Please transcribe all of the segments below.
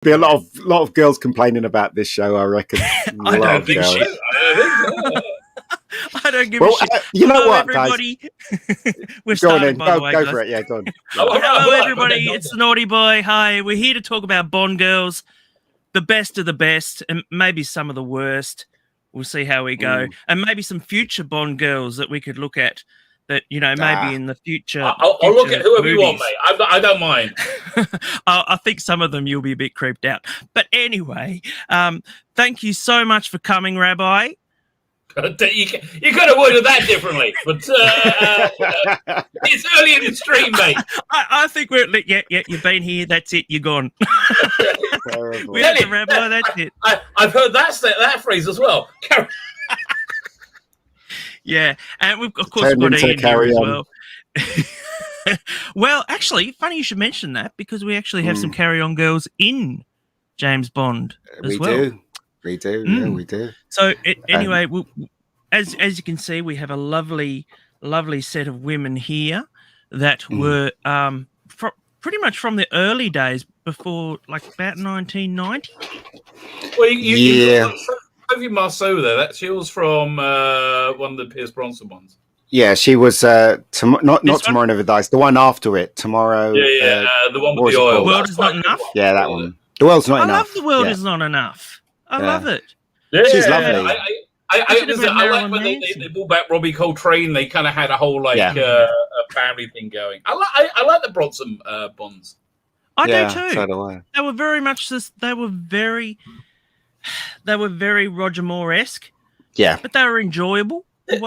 Be a lot of girls complaining about this show, I reckon. I don't think so. I don't give a shit. You know Hello, what, everybody. guys? We're Go on starting, in. by the way, Go guys. for it. Yeah, go on. Hello, everybody. It's the Naughty Boy. Hi. We're here to talk about Bond girls, the best of the best, and maybe some of the worst. We'll see how we go. And maybe some future Bond girls that we could look at that, maybe in the future. I'll look at whoever you want, mate. I don't mind. I think some of them you'll be a bit creeped out. But anyway, thank you so much for coming, Rabbi. You could have worded that differently, but it's early in the stream, mate. I think we're you've been here. That's it. You're gone. We had the Rabbi. That's it. I've heard that phrase as well. Yeah, and we've of course got Ian here as well. Well, actually, funny you should mention that because we actually have some Carry On girls in James Bond as well. We do. Yeah, we do. So anyway, as you can see, we have a lovely set of women here that were pretty much from the early days before, like about 1990. Well, you Sophie Marceau there. She was from one of the Pierce Bronson ones. Yeah, she was not Tomorrow Never Dies. The one after it, Tomorrow. Yeah, the one with the oil. The World Is Not Enough. Yeah, that one. The World's Not Enough. I love The World Is Not Enough. I love it. Yeah, she's lovely. I like when they brought back Robbie Coltrane. They kind of had a whole a family thing going. I like the Bronson Bonds. I do too. So do I. They were very much this. They were very Roger Moore-esque. Yeah, but they were enjoyable. They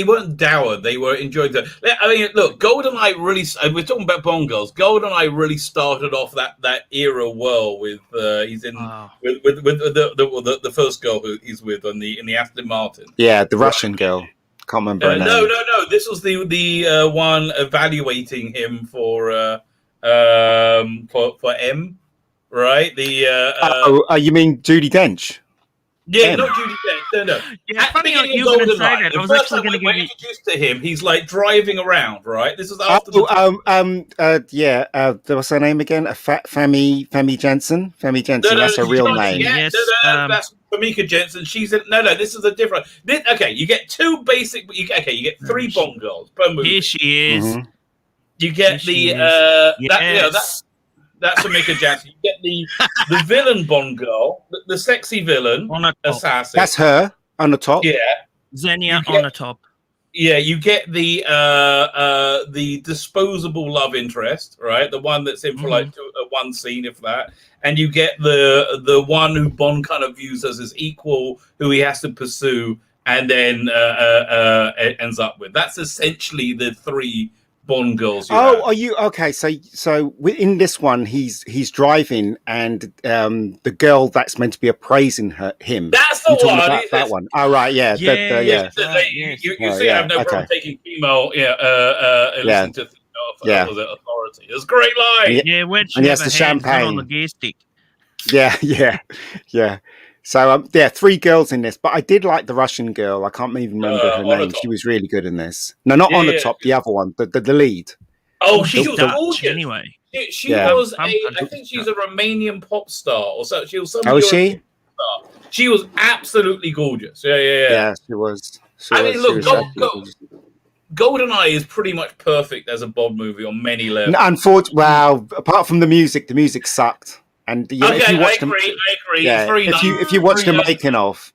weren't dour. They were enjoying it. I mean, look, GoldenEye really. We're talking about Bond girls. GoldenEye really started off that era well. With he's in with the first girl who he's with in the Aston Martin. Yeah, the Russian girl. Can't remember her name. No. This was the one evaluating him for M, right? You mean Judi Dench? Yeah, not Judi Dench. No. Yeah, funny you were going to say that. I was actually going to give you. Introduced to him, he's like driving around, right? This is after what's her name again? Femi Jensen. Femi Jensen. That's her real name. Yes, that's Famika Jensen. She's in. No. This is a different. Okay, you get two basic. You get three Bond girls per movie. Here she is. Mm-hmm. You get that's Famika Jensen. You get the villain Bond girl, the sexy villain assassin. That's her on the top. Yeah, Xenia on the top. Yeah, you get the disposable love interest, right? The one that's in for one scene, if that. And you get the one who Bond kind of views as his equal, who he has to pursue, and then ends up with. That's essentially the three Bond girls. Are you okay? So in this one, he's driving, and the girl that's meant to be appraising him. That's the one. That one. Oh right, yeah. You see, I have no problem taking female. Listen to authority. It's a great line. Yeah, when she has the champagne on the gear stick. Yeah. So three girls in this, but I did like the Russian girl. I can't even remember her name. She was really good in this. No, not on the top. The other one, the lead. Oh, she was gorgeous. Anyway, she was I think she's a Romanian pop star, or so. She was some. Oh, is she? Star. She was absolutely gorgeous. Yeah. Yeah, she was. Look, GoldenEye is pretty much perfect as a Bond movie on many levels. Apart from the music sucked. And if you watch I agree. Yeah, if you watch the making of,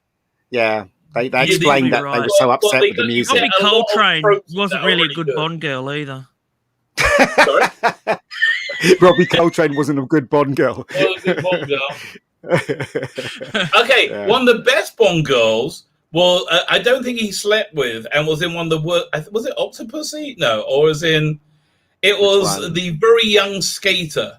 they explained that they were so upset with the music. Robbie Coltrane wasn't really a good Bond girl either. Sorry? Robbie Coltrane wasn't a good Bond girl. Okay, one of the best Bond girls. Well, I don't think he slept with, and was in one of the worst. Was it Octopussy? No, or was in? It was the very young skater.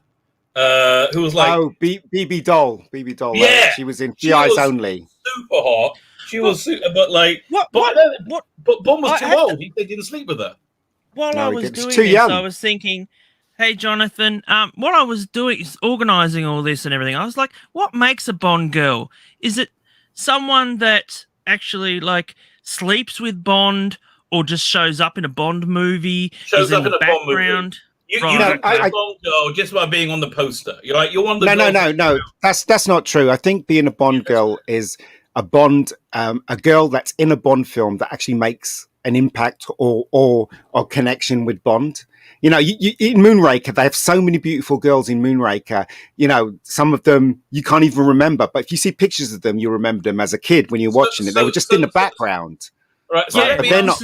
Who was like BB Doll. Yeah, she was in GI's Only. Super hot. She was super, but like what? But Bond was too old. They didn't sleep with her. While I was doing this, I was thinking, hey Jonathan, what I was doing is organizing all this and everything. I was like, what makes a Bond girl? Is it someone that actually like sleeps with Bond, or just shows up in a Bond movie? Shows up in a Bond movie. You can be a Bond girl just by being on the poster. You're like, you're on the No. That's not true. I think being a Bond girl is a girl that's in a Bond film that actually makes an impact or connection with Bond. You know, you in Moonraker, they have so many beautiful girls in Moonraker. You know, some of them you can't even remember, but if you see pictures of them, you remember them as a kid when you're watching it. They were just in the background. Right. So but they're not.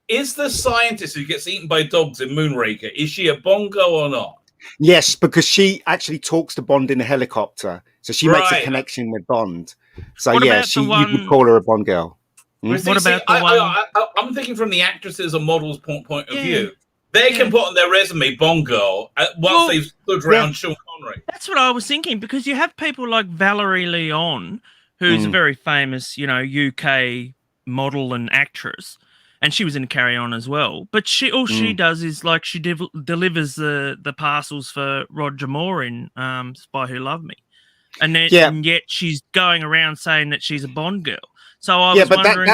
Is the scientist who gets eaten by dogs in Moonraker, is she a Bond girl or not? Yes, because she actually talks to Bond in a helicopter. So she makes a connection with Bond. So you would call her a Bond girl. What about the one? I'm thinking from the actresses or models' point of view. They can put on their resume Bond girl once they've stood around Sean Connery. That's what I was thinking, because you have people like Valerie Leon, who's a very famous, UK model and actress, and she was in Carry On as well. But she does is like she delivers the parcels for Roger Moore in Spy Who Loved Me, and yet she's going around saying that she's a Bond girl. So I was wondering,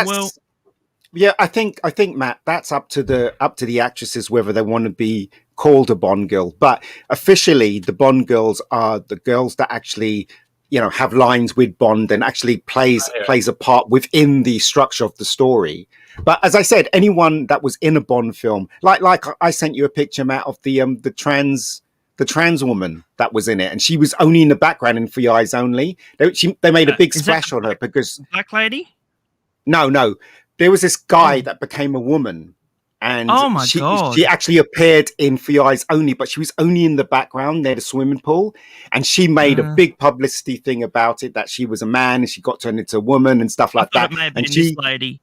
yeah, I think Matt, that's up to the actresses whether they want to be called a Bond girl. But officially, the Bond girls are the girls that actually, have lines with Bond and actually plays a part within the structure of the story. But as I said, anyone that was in a Bond film, like I sent you a picture, Matt, of the trans woman that was in it, and she was only in the background in For Your Eyes Only. They made a big splash on her because Black Lady. No. There was this guy that became a woman, and God. She actually appeared in For Your Eyes Only, but she was only in the background near the swimming pool, and she made a big publicity thing about it, that she was a man and she got turned into a woman and stuff like that. It may have been this lady.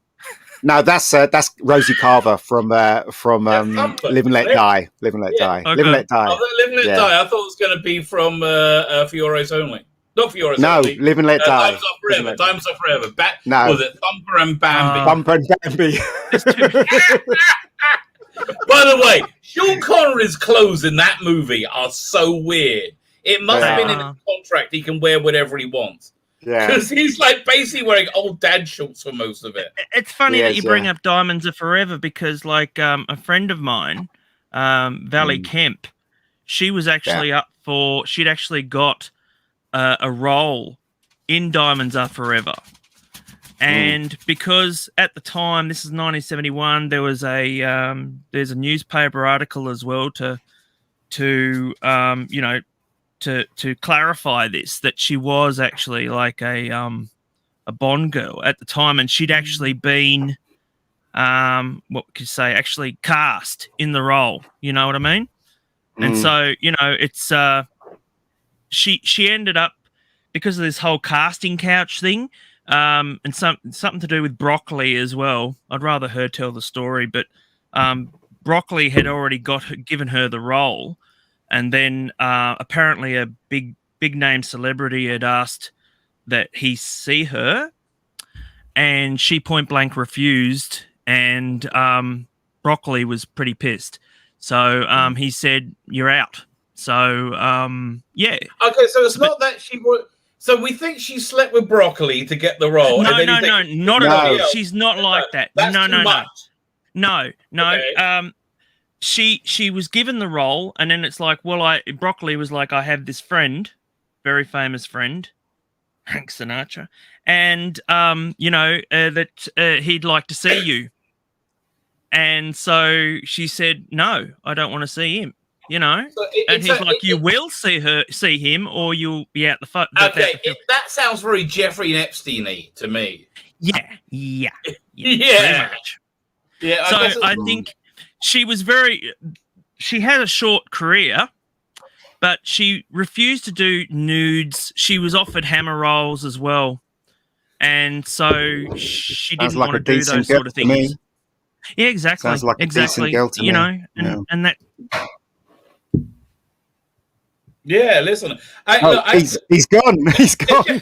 No, that's Rosie Carver from Live and Let Die. Live and Let Die. Okay. Live and Let Die. Live and Let Die. I thought it was going to be from For Your Eyes Only. Not For Your Eyes Only. No, Live and Let Die. Time's Up Forever. Time's Up Forever. No. Was it Thumper and Bambi? Thumper and Bambi. By the way, Sean Connery's clothes in that movie are so weird. It must have been in his contract he can wear whatever he wants. Yeah. Because he's like basically wearing old dad shorts for most of it. It's funny that you bring up Diamonds Are Forever, because like a friend of mine, Valley Kemp, she was actually she'd actually got a role in Diamonds Are Forever. And because at the time, this is 1971, there was there's a newspaper article as well to clarify this, that she was actually like a Bond girl at the time, and she'd actually been actually cast in the role. You know what I mean? And so it's she ended up, because of this whole casting couch thing, and something to do with Broccoli as well. I'd rather her tell the story, but Broccoli had already given her the role. And then apparently a big name celebrity had asked that he see her, and she point blank refused. And Broccoli was pretty pissed. So he said, "You're out." So yeah. Okay, so it's not that she would. So we think she slept with Broccoli to get the role. No, not at all. She's not like that. That's too much. No. Okay. She was given the role, and then it's like, Broccoli was like, I have this friend, very famous friend, Frank Sinatra, and that he'd like to see you. And so she said, no, I don't want to see him. And he's like, you will see him, or you'll be out the fuck. Okay, that sounds very Jeffrey Epstein-y to me. Yeah. Yeah. Yeah. So I think she had a short career, but she refused to do nudes. She was offered hammer rolls as well. And so she didn't want to do those sort of things. Yeah, exactly. Sounds like a decent girl to me. And that. Yeah, listen. He's gone. He's gone.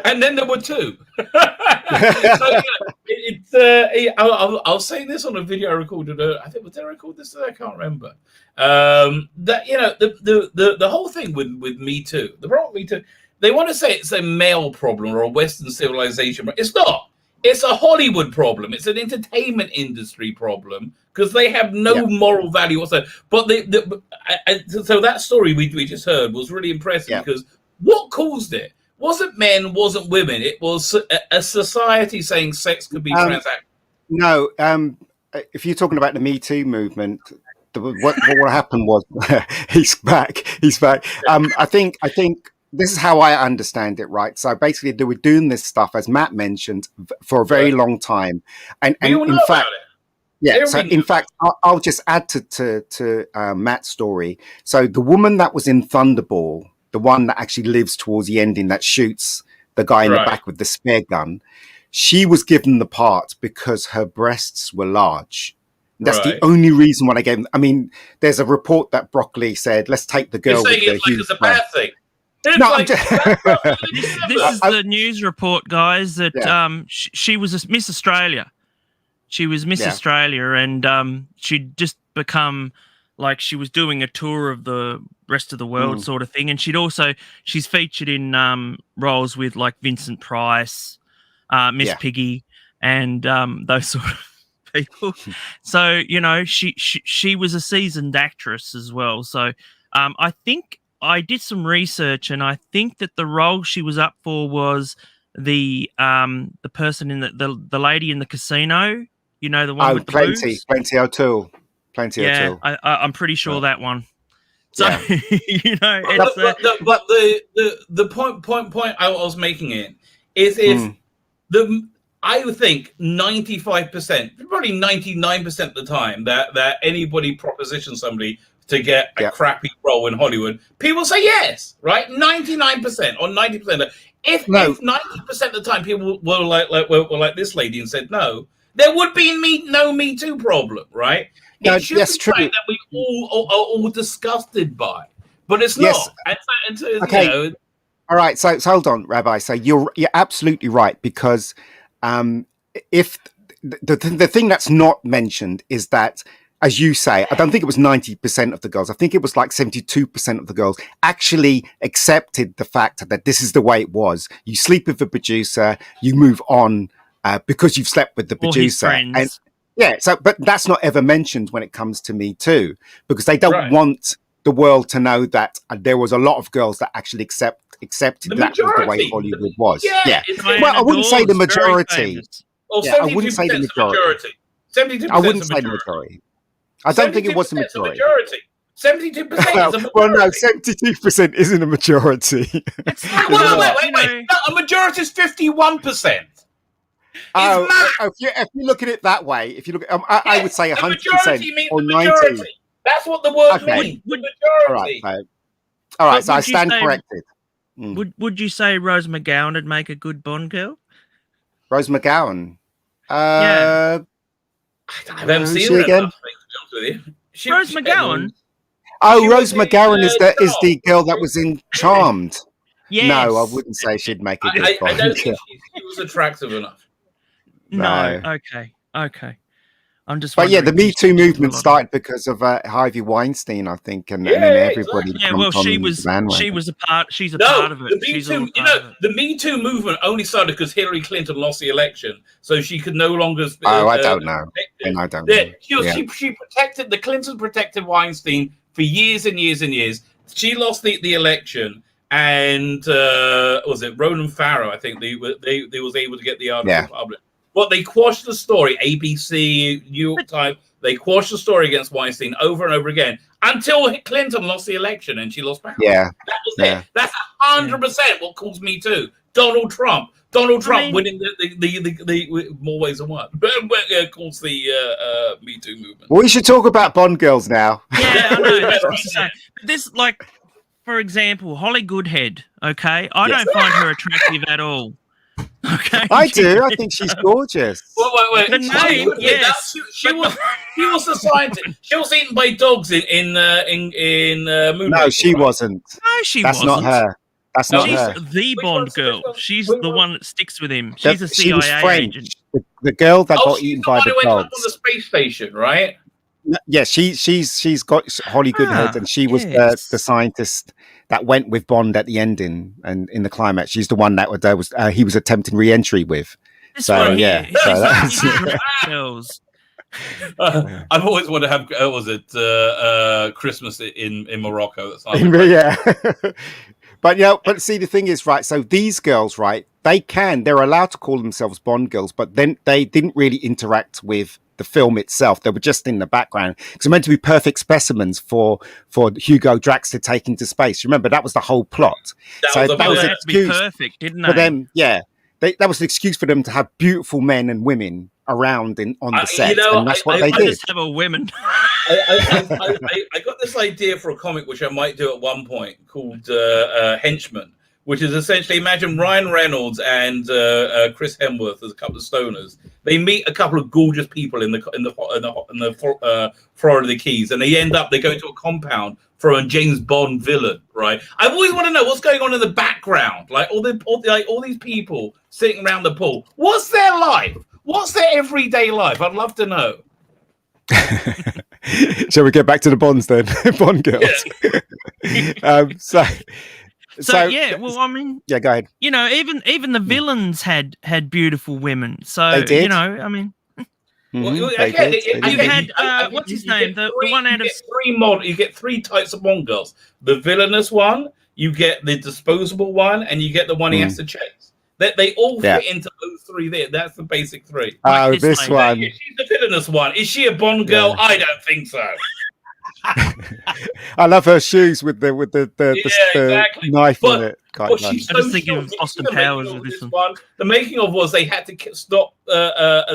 And then there were two. I'll say this on a video I recorded. Did I record this today? I can't remember. The whole thing with Me Too, the problem with Me Too, they want to say it's a male problem or a Western civilization. It's not. It's a Hollywood problem. It's an entertainment industry problem because they have no moral value whatsoever. But so that story we just heard was really impressive because what caused it wasn't men, wasn't women. It was a society saying sex could be transactional. No, if you're talking about the Me Too movement, what happened was he's back. I think this is how I understand it, right? So basically, they were doing this stuff, as Matt mentioned, for a very long time, and in fact, in fact, I'll just add to Matt's story. So the woman that was in Thunderball, the one that actually lives towards the ending, that shoots the guy in the back with the spear gun, she was given the part because her breasts were large. That's the only reason why I gave them. I mean, there's a report that Broccoli said, "Let's take the girl." You're saying it's like it's a bad thing. No, this is the news report, guys. That she was Miss Australia. She was Miss Australia, and she'd just become like she was doing a tour of the rest of the world, sort of thing. And she's featured in roles with like Vincent Price, Miss Piggy, and those sort of people. So she was a seasoned actress as well. So I think I did some research, and I think that the role she was up for was the person in the lady in the casino. You know, the one with the boobs? Plenty O'Toole. I'm pretty sure that one. So but the point I was making it is I would think 95%, probably 99% of the time that anybody propositions somebody to get a crappy role in Hollywood, people say yes, right? 99% or 90%. If 90% of the time people were like this lady and said no, there would be no Me Too problem, right? It should be true that we all are all disgusted by, but it's not. Okay. All right. So hold on, Rabbi. So you're absolutely right, because if the thing that's not mentioned is that, as you say, I don't think it was 90% of the girls. I think it was like 72% of the girls actually accepted the fact that this is the way it was. You sleep with the producer, you move on because you've slept with the producer. And but that's not ever mentioned when it comes to Me Too, because they don't want the world to know that there was a lot of girls that actually accepted that was the way Hollywood was. Well, I wouldn't say the majority. I wouldn't say the majority. 72%. I wouldn't say the majority. I don't think it was the majority. 72% is a majority. Well, no, 72% isn't a majority. Wait. No, a majority is 51%. If you look at it that way, if you look, I would say 100% or 90%. That's what the word means. Majority. All right. So I stand corrected. Would you say Rose McGowan would make a good Bond girl? Rose McGowan. I haven't seen her again. Rose McGowan. Rose McGowan is the girl that was in Charmed. Yes. No, I wouldn't say she'd make a good Bond. I don't think she was attractive enough. No. Okay. I'm just. But the Me Too movement started because of Harvey Weinstein, I think, and then everybody. Exactly. Well, she was a part. She's a part of it. The Me Too movement only started because Hillary Clinton lost the election, so she could no longer. I don't know. I don't know. She protected the Clintons protected Weinstein for years and years and years. She lost the election, and was it Ronan Farrow? I think they was able to get the article published. But they quashed the story. ABC, New York Times, they quashed the story against Weinstein over and over again until Clinton lost the election and she lost power. Yeah, that was it. That's 100% what caused Me Too. Donald Trump winning the more ways than one. But caused the Me Too movement. Well, we should talk about Bond girls now. Yeah, I know. This, like, for example, Holly Goodhead. Okay, I don't find her attractive at all. Okay, I do. I think she's gorgeous. Wait. The name, yes. She was a scientist. She was eaten by dogs in Moonlight. No, she wasn't. No, she That's wasn't. not her. That's not her. She's the Bond girl. She's the one that sticks with him. She's a CIA agent. The girl that got eaten by the dogs. Went up on the space station, right? Yeah, she's got Holly Goodhead, and she was the scientist that went with Bond at the ending and in the climax. She's the one that he was attempting re-entry with. This So, one yeah, here, so these that's- drag girls. I've always wanted to have. Was it Christmas in Morocco? That's not yeah. But see, the thing is, right, so these girls, right, they're allowed to call themselves Bond girls, but then they didn't really interact with the film itself. They were just in the background because they're meant to be perfect specimens for Hugo Drax to take into space. Remember, that was the whole plot. That was They an had to be excuse perfect, didn't for they? them. Yeah, that was an excuse for them to have beautiful men and women around on the set, and that's what they I did. just have a women. I got this idea for a comic which I might do at one point called Henchman, which is essentially imagine Ryan Reynolds and Chris Hemsworth as a couple of stoners. They meet a couple of gorgeous people in the Florida Keys, and they go into a compound for a James Bond villain. Right? I've always want to know what's going on in the background, like all these people sitting around the pool. What's their life? What's their everyday life? I'd love to know. Shall we get back to the Bonds then? Bond girls. Yeah. So yeah, well, I mean, yeah, go ahead. you know, even the villains had beautiful women. So They did. you know, I mean, Well, They again, did. it- They you did. had what's his name? The one out of you get three types of Bond girls: the villainous one, you get the disposable one, and you get the one he has to chase. They all fit into those three there. That's the basic three. Oh, this this lady. one. Yeah, she's the villainous one. Is she a Bond girl? Yeah. I don't think so. I love her shoes with the exactly. knife But- in it. Kind But of she's I'm so just thinking short. of Did you Austin see the making Powers of with this this one. The making of was they had to stop. They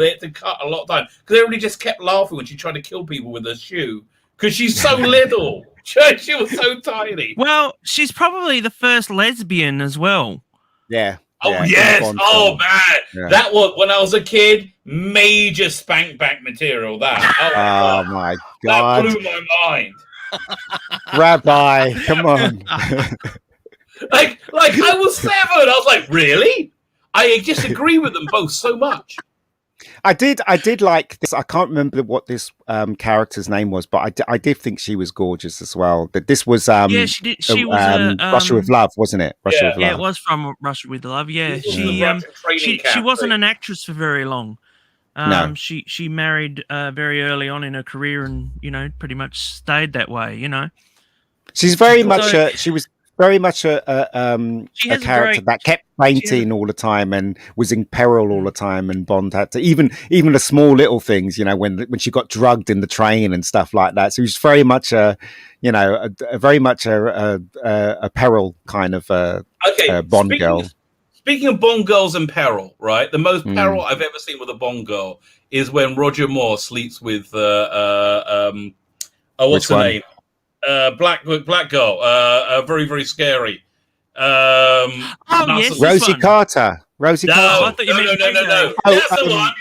had to cut a lot of time because everybody just kept laughing when she tried to kill people with her shoe because she's so little. She was so tiny. well, she's probably the first lesbian as well. yeah. Oh yeah, in yes! Bond Oh film. man, Yeah. that was when I was a kid. Major spank back material. That. Oh my that God, blew my mind. Rabbi, come on. Like I was 7. I was like, really? I just agree with them both so much. I did like this. I can't remember what this character's name was, but I did think she was gorgeous as well. That this was Yeah, she did. She was Russia with Love, wasn't it? Russia with Love. Yeah, it was from Russia with Love. Yeah, This was the Russian training she camp wasn't thing. an actress for very long. No. She married very early on in her career, and you know, pretty much stayed that way. You know, She's very So- much. She was very much a She has a character great- that kept fainting all the time and was in peril all the time. And Bond had to even the small little things, you know, when she got drugged in the train and stuff like that. So he was very much a very much a peril kind of Okay, Bond girl. Speaking of Bond girls in peril, right? The most peril I've ever seen with a Bond girl is when Roger Moore sleeps with what's Which her one? name? Black girl. Very very scary. yes, this Rosie one. Carter. Rosie No, Carter. I thought you meant no. Oh, That's the one.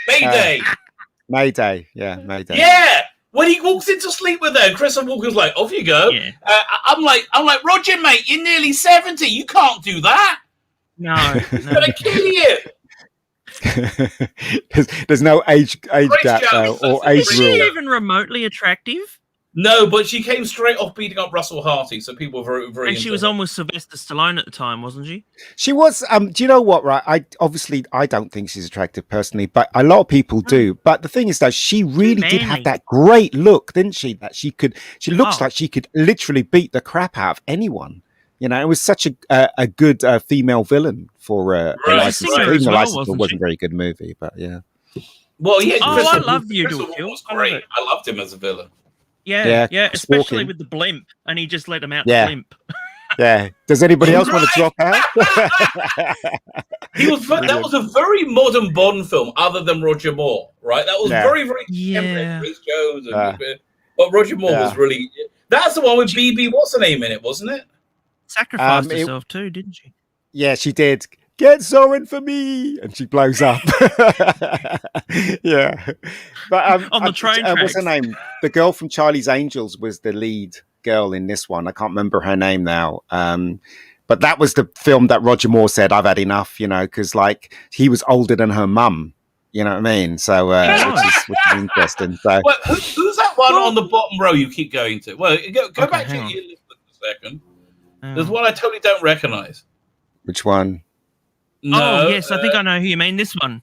Mayday. Mayday. Yeah, Mayday. Yeah. When he walks in to sleep with her, Chris and Walker's like, "Off you go." Yeah. I'm like, Roger, mate, you're nearly 70. You can't do that. No, I'm gonna kill you. there's no age Grace gap Jones, or that's age is she rule. even remotely attractive? No, but she came straight off beating up Russell Harty, so people were very, very. And she into was her. on with Sylvester Stallone at the time, wasn't she? She was. Do you know what? Right. I don't think she's attractive personally, but a lot of people do. But the thing is, though, she really did have manly. that great look, didn't she? That she could. She looks Oh. like she could literally beat the crap out of anyone. You know, it was such a good female villain for Right, License. right. Even as the well, License wasn't wasn't she? a very good movie, but yeah. Well, yeah. Oh, Chris I and- love you Chris to and kill. was I love great. it. I loved him as a villain. Yeah, Yeah, especially walking. with the blimp, and he just let him out Yeah. the blimp. Yeah. Does anybody else want to drop out? He was. That was a very modern Bond film, other than Roger Moore, right? That was Yeah. very, very Yeah. contemporary. Grace Jones, and, Yeah. but Roger Moore was Yeah. really. That's the one with BB. What's her name in it? Wasn't it? Sacrificed it- herself too, didn't she? Yeah, she did. Get Zorin for me, and she blows up. Yeah, but On the train what's her tracks. name? The girl from Charlie's Angels was the lead girl in this one. I can't remember her name now. But that was the film that Roger Moore said, "I've had enough," you know, because like he was older than her mum. You know what I mean? So, which is interesting. So, Well, who's that one on the bottom row you keep going to? Well, go Okay, back to hang on. your list for a second. There's one I totally don't recognize. which one? No, Oh yes, I think I know who you mean. This one.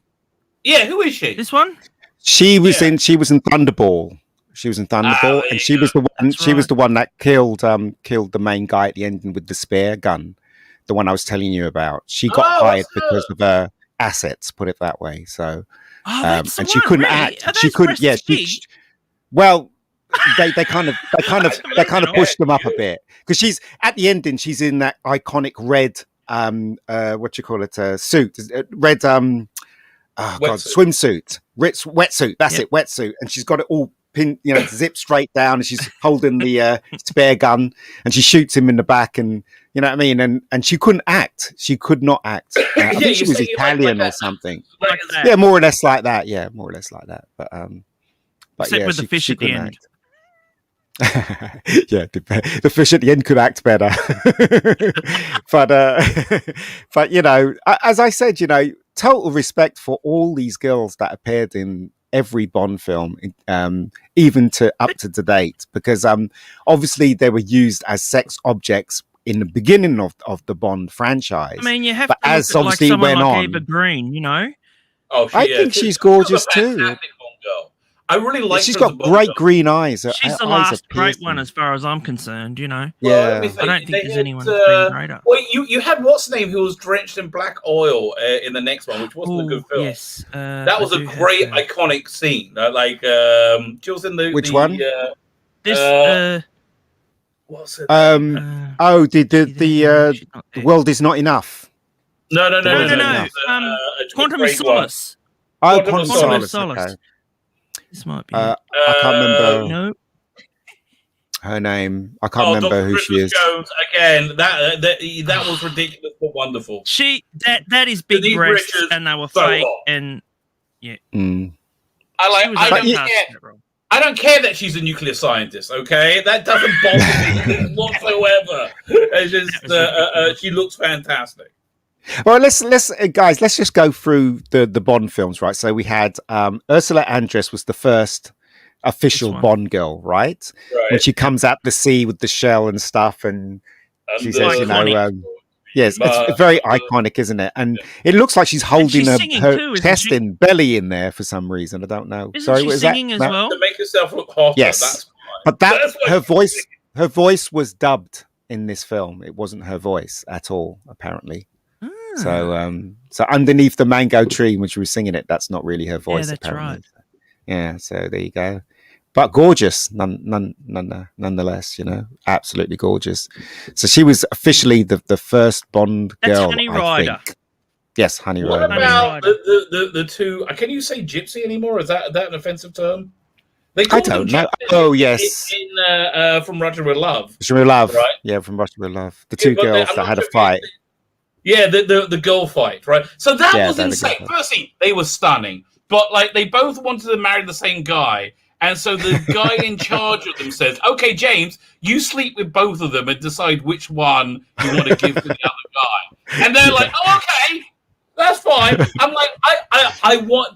Yeah, who is she? This one? She was in Thunderball. She was in Thunderball, and she was the one. That's she was right. the one that killed the main guy at the end with the spear gun, the one I was telling you about. She got hired because of her assets, put it that way. So, that's the and she one, couldn't really? act. Are She those couldn't. Yeah, breasts well, they kind of Believe pushed them up a bit because she's at the ending. She's in that iconic red what you call it, suit, red swimsuit, wetsuit. That's it, wetsuit, and she's got it all pinned, zipped straight down, and she's holding the spare gun, and she shoots him in the back, and you know what I mean. And she couldn't act. She could not act. I think she was Italian or something. Yeah, more or less like that. Yeah, more or less like that. But except yeah, with the fish at the end. Yeah, the fish at the end could act better. but as I said, total respect for all these girls that appeared in every Bond film, even up to date, because obviously they were used as sex objects in the beginning of the Bond franchise. I mean, you have but to as look at obviously someone went like on, Eva Green, Oh, I think she's gorgeous too. Girl. I really like. She's got great green eyes. She's the last great one, as far as I'm concerned. Yeah, I don't think there's anyone that's been greater. Well, you had what's her name who was drenched in black oil in the next one, which wasn't a good film. Yes, that was a great iconic scene. She was in the which one? This what's it? The world is not enough. No. Quantum of Solace. Oh, Quantum of Solace. Okay. This might be. I can't remember no. her name. I can't remember who she is. Jones, again, that was ridiculous but wonderful. That is big breasts, and they were fake, and yeah. I don't care that she's a nuclear scientist. Okay, that doesn't bother me whatsoever. It's just she looks fantastic. Well, let's guys, let's just go through the Bond films, right? So we had Ursula Andres was the first official Bond girl, right? When she comes out the sea with the shell and stuff, and she says, yes, it's very iconic, isn't it? And it looks like she's holding her chest and belly in there for some reason. I don't know. Sorry, what is that? As well? To make herself look hotter. Yes, that's but her voice was dubbed in this film. It wasn't her voice at all, apparently. So underneath the mango tree when she was singing it, that's not really her voice. Yeah, that's apparently. right. Yeah, so there you go. But gorgeous, nonetheless. Absolutely gorgeous. So she was officially the first Bond girl. Honey Rider. I think. Yes, Honey Rider. What about the two? Can you say gypsy anymore? Is that an offensive term? I don't know. Oh, yes. From Russia with Love. Russia with Love, right? Yeah, from Russia with Love. The two girls that had a fight. Yeah, the girl fight, right? So that was insane. Firstly, they were stunning, but they both wanted to marry the same guy, and so the guy in charge of them says, "Okay, James, you sleep with both of them and decide which one you want to give to the other guy." And they're like, "Oh, okay, that's fine." I'm like,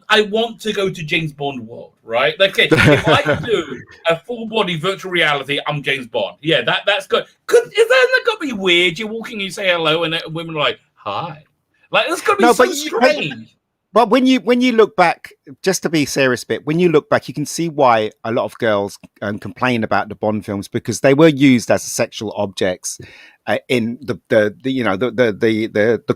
I want to go to James Bond world, right? Okay, if I can do a full body virtual reality, I'm James Bond. Yeah, that's good. Is that got to be weird? You're walking, you say hello, and women are like, "Hi." It's got to be strange. But when you look back, just to be serious a bit, when you look back, you can see why a lot of girls complain about the Bond films, because they were used as sexual objects in the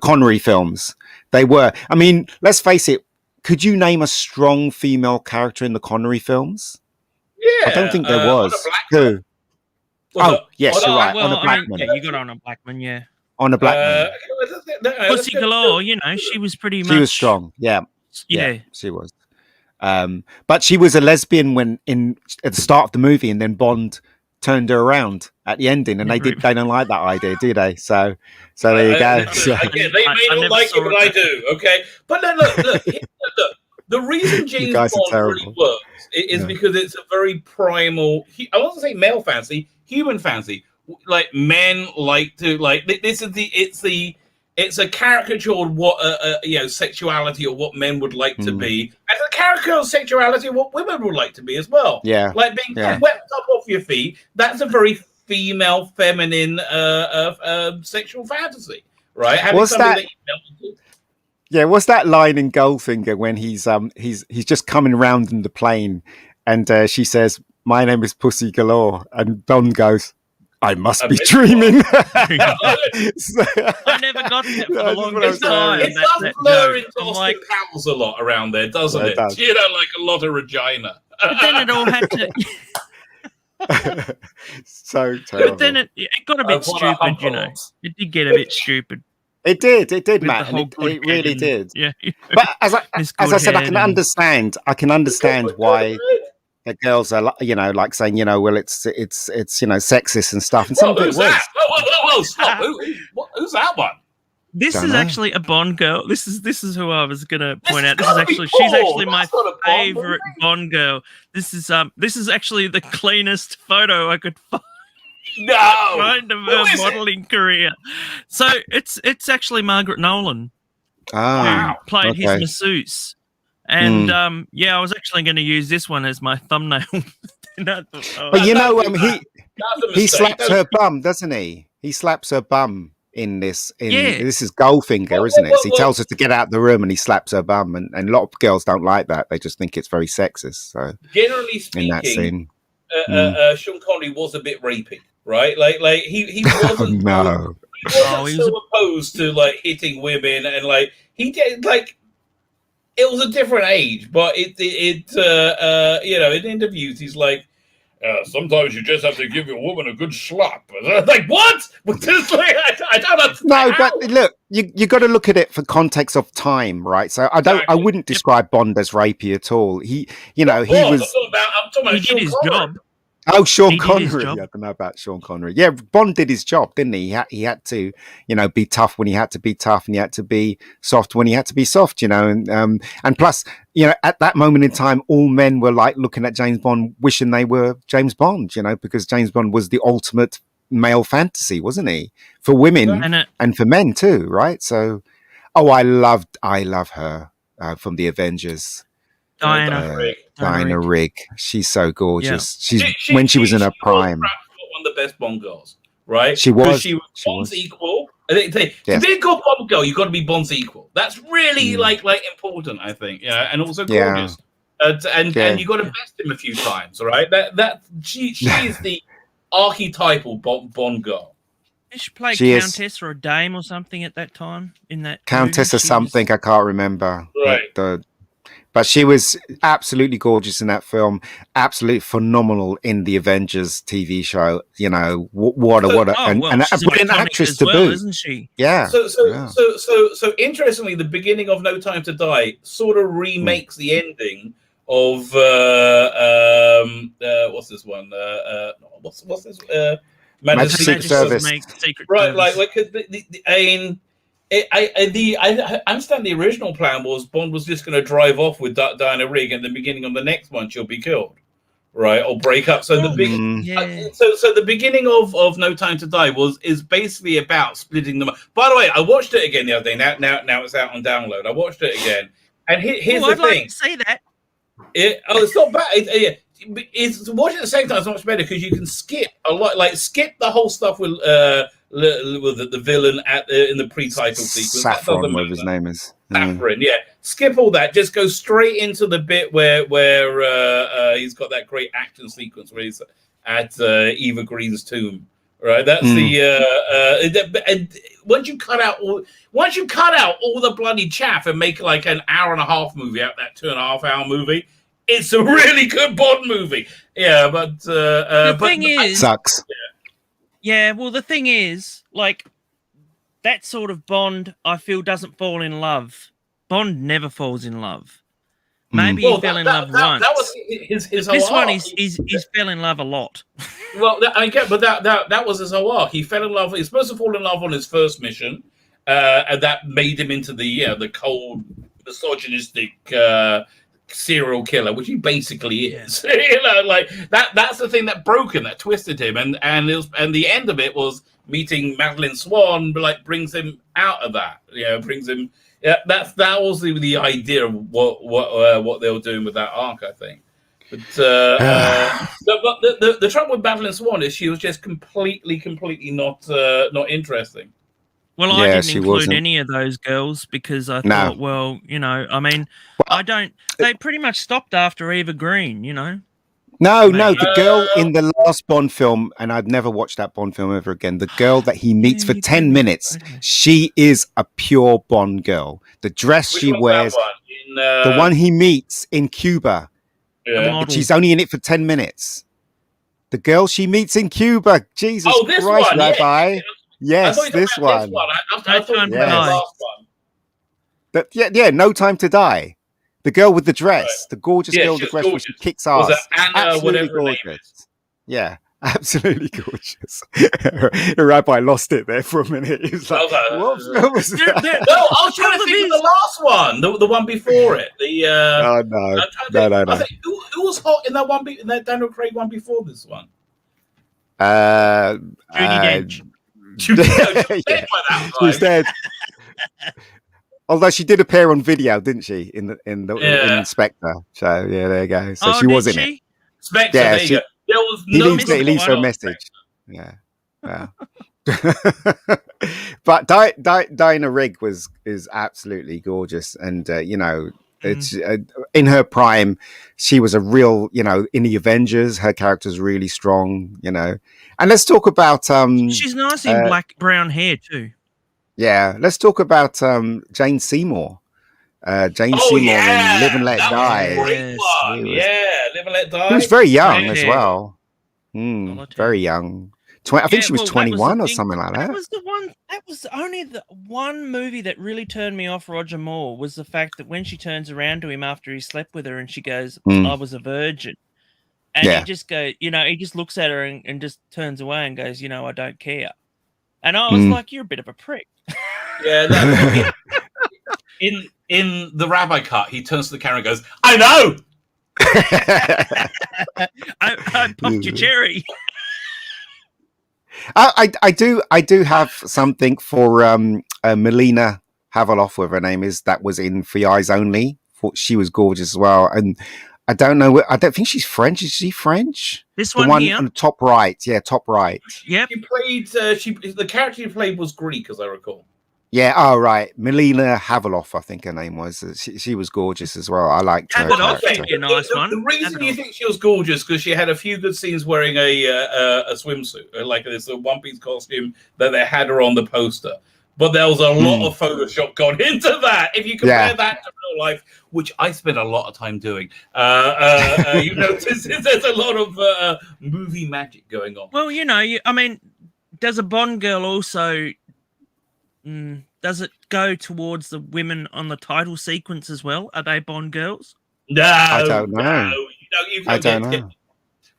Connery films. They were. I mean, let's face it. Could you name a strong female character in the Connery films? Yeah, I don't think there was. Who? Yes, you're right. Well, on a Blackman. Yeah, you got on a Blackman, yeah. On a Blackman. Pussy galore, she was pretty much. She was strong, yeah, she was. But she was a lesbian at the start of the movie, and then Bond turned her around at the ending, and they don't like that idea, do they? So there you go. Again, they may not like it, but I do. Okay, but then look. The reason James Bond really works is because it's a very primal. I wasn't say male fantasy, human fantasy. Men like to this is it's a caricature of what sexuality or what men would like to be, and a caricature of sexuality of what women would like to be as well. Yeah, being swept up off your feet. That's a very female, feminine sexual fantasy, right? Was that Yeah, what's that line in Goldfinger when he's just coming round in the plane, and she says, "My name is Pussy Galore," and Don goes, "I must be dreaming." I never got that for the longest time. It does blur into Austin Powers a lot around there, doesn't it? Does. You know, like a lot of Regina. But then it all had to. So terrible. But then it got a bit stupid, you know. It did get a bit stupid. It did, Matt. And it really did. Yeah. But as I said, I can understand why the girls are, you know, like saying, you know, well, it's you know, sexist and stuff. And some of it was. Whoa, stop. Who's that one? This is actually a Bond girl. This is who I was gonna point out. She's actually my favorite Bond girl. This is actually the cleanest photo I could find. Kind of her modeling career. So it's actually Margaret Nolan who played his masseuse. And I was actually going to use this one as my thumbnail. But you know, he slaps her bum, doesn't he? He slaps her bum in this. This is Goldfinger, isn't it? So he tells her to get out the room, and he slaps her bum, and a lot of girls don't like that. They just think it's very sexist. So generally speaking, in that scene, Sean Connery was a bit rapey, right? Like he wasn't. No. He wasn't so opposed to like hitting women, and like he did like. It was a different age, but it you know, in interviews he's like, sometimes you just have to give your woman a good slap. Like what? I don't understand. No, but look, you got to look at it for context of time, right? So I wouldn't describe Bond as rapey at all. He was. I'm talking about he did his job. Oh, Sean Connery. I don't know about Sean Connery. Yeah, Bond did his job, didn't he? He had to, you know, be tough when he had to be tough, and he had to be soft when he had to be soft, you know. And plus, you know, at that moment in time, all men were like looking at James Bond, wishing they were James Bond, you know, because James Bond was the ultimate male fantasy, wasn't he? For women and for men too, right? So, I love her from the Avengers. Diana Rigg. She's so gorgeous. Yeah. She was in her prime. One of the best Bond girls, right? She was Bond's equal. I think to be a good Bond girl, you've got to be Bond's equal. That's really like important, I think. Yeah, and also gorgeous. And you got to best him a few times, all right? She is the archetypal Bond girl. Did she play Countess or a Dame or something at that time? In that Countess or something, I can't remember. Right. But she was absolutely gorgeous in that film, absolutely phenomenal in the Avengers TV show. You know, what an actress to boot, isn't she? Yeah. So interestingly, the beginning of No Time to Die sort of remakes the ending of what's this one? What's this? Magic Service. Right, I understand the original plan was Bond was just going to drive off with Diana Rigg, and the beginning of the next one she'll be killed, right, or break up. So the beginning of No Time to Die is basically about splitting them up. By the way, I watched it again the other day. Now it's out on download. I watched it again, and here's the thing. I'd like to say that. It's not bad. It's watching at the same time. It's much better because you can skip a lot. Like skip the whole stuff with the villain in the pre-title sequence. Saffron, whatever his name is. Saffron, yeah. Skip all that. Just go straight into the bit where he's got that great action sequence where he's at Eva Green's tomb. Right. That's and once you cut out all the bloody chaff and make like an hour and a half movie out that 2.5 hour movie. It's a really good Bond movie. Yeah, but the thing is, sucks. Yeah, well, the thing is, like, that sort of Bond, I feel, doesn't fall in love. Bond never falls in love. Maybe he fell in love once. That was his whole this one, arc. he's fell in love a lot. Well, that was his whole arc. He fell in love. He's supposed to fall in love on his first mission, and that made him into the cold, misogynistic serial killer, which he basically is. You know, like that's the thing that broke him, that twisted him, and the end of it was meeting Madeleine Swan, like brings him out of that. You know, brings him. Yeah, that was the idea of what they were doing with that arc, I think. But the trouble with Madeleine Swan is she was just completely not interesting. Well, I didn't include any of those girls because I thought, well, I mean, I don't. They pretty much stopped after Eva Green, No, the girl in the last Bond film, and I'd never watched that Bond film ever again. The girl that he meets for 10 minutes, she is a pure Bond girl. The dress she wears, the one he meets in Cuba, she's only in it for 10 minutes. The girl she meets in Cuba, Jesus Christ, Rabbi. Yeah. Yes, this one. No Time to Die. No Time to Die. The girl with the dress, the gorgeous girl with the dress, where she kicks ass. Absolutely gorgeous. Yeah, absolutely gorgeous. Rabbi lost it there for a minute. He was like, what film was that? No, I was trying to think of the last one, the one before it. No. I think, who was hot in that one? In that Daniel Craig one before this one? Judi Dench. She's dead. Although she did appear on video, didn't she? In Spectre. So there you go. So she was in it. Spectre. There you go. There was no. He leaves her a message. Yeah. But Diana Rigg is absolutely gorgeous, and it's in her prime. She was a real, in the Avengers. Her character's really strong, And let's talk about. She's nice in brown hair too. Yeah, let's talk about Jane Seymour. Jane Seymour in Live and Let Die. Live and Let Die. She was very young as well. Very young. I think she was 21 or something like that. That was the one. That was only the one movie that really turned me off Roger Moore, was the fact that when she turns around to him after he slept with her and she goes, "I was a virgin," and he just goes, he just looks at her and just turns away and goes, "I don't care." And I was like, "You're a bit of a prick." Yeah. In the Rabbi cut, he turns to the camera and goes, "I know." I popped your cherry. I do have something for Melina Havilloff, whatever her name is, that was in For Your Eyes Only. She was gorgeous as well, and I don't know. I don't think she's French. Is she French? This the one here on the top right. Yeah, top right. Yep. She played. The character she played was Greek, as I recall. Yeah. Oh, right. Melina Haveloff, I think her name was. She was gorgeous as well. I liked her. The reason you think she was gorgeous because she had a few good scenes wearing a swimsuit, like this one-piece costume that they had her on the poster. But there was a lot of Photoshop gone into that. If you compare that to real life, which I spend a lot of time doing, you notice there's a lot of movie magic going on. Well, I mean, does a Bond girl also... does it go towards the women on the title sequence as well? Are they Bond girls? No, I don't know. No, I don't know.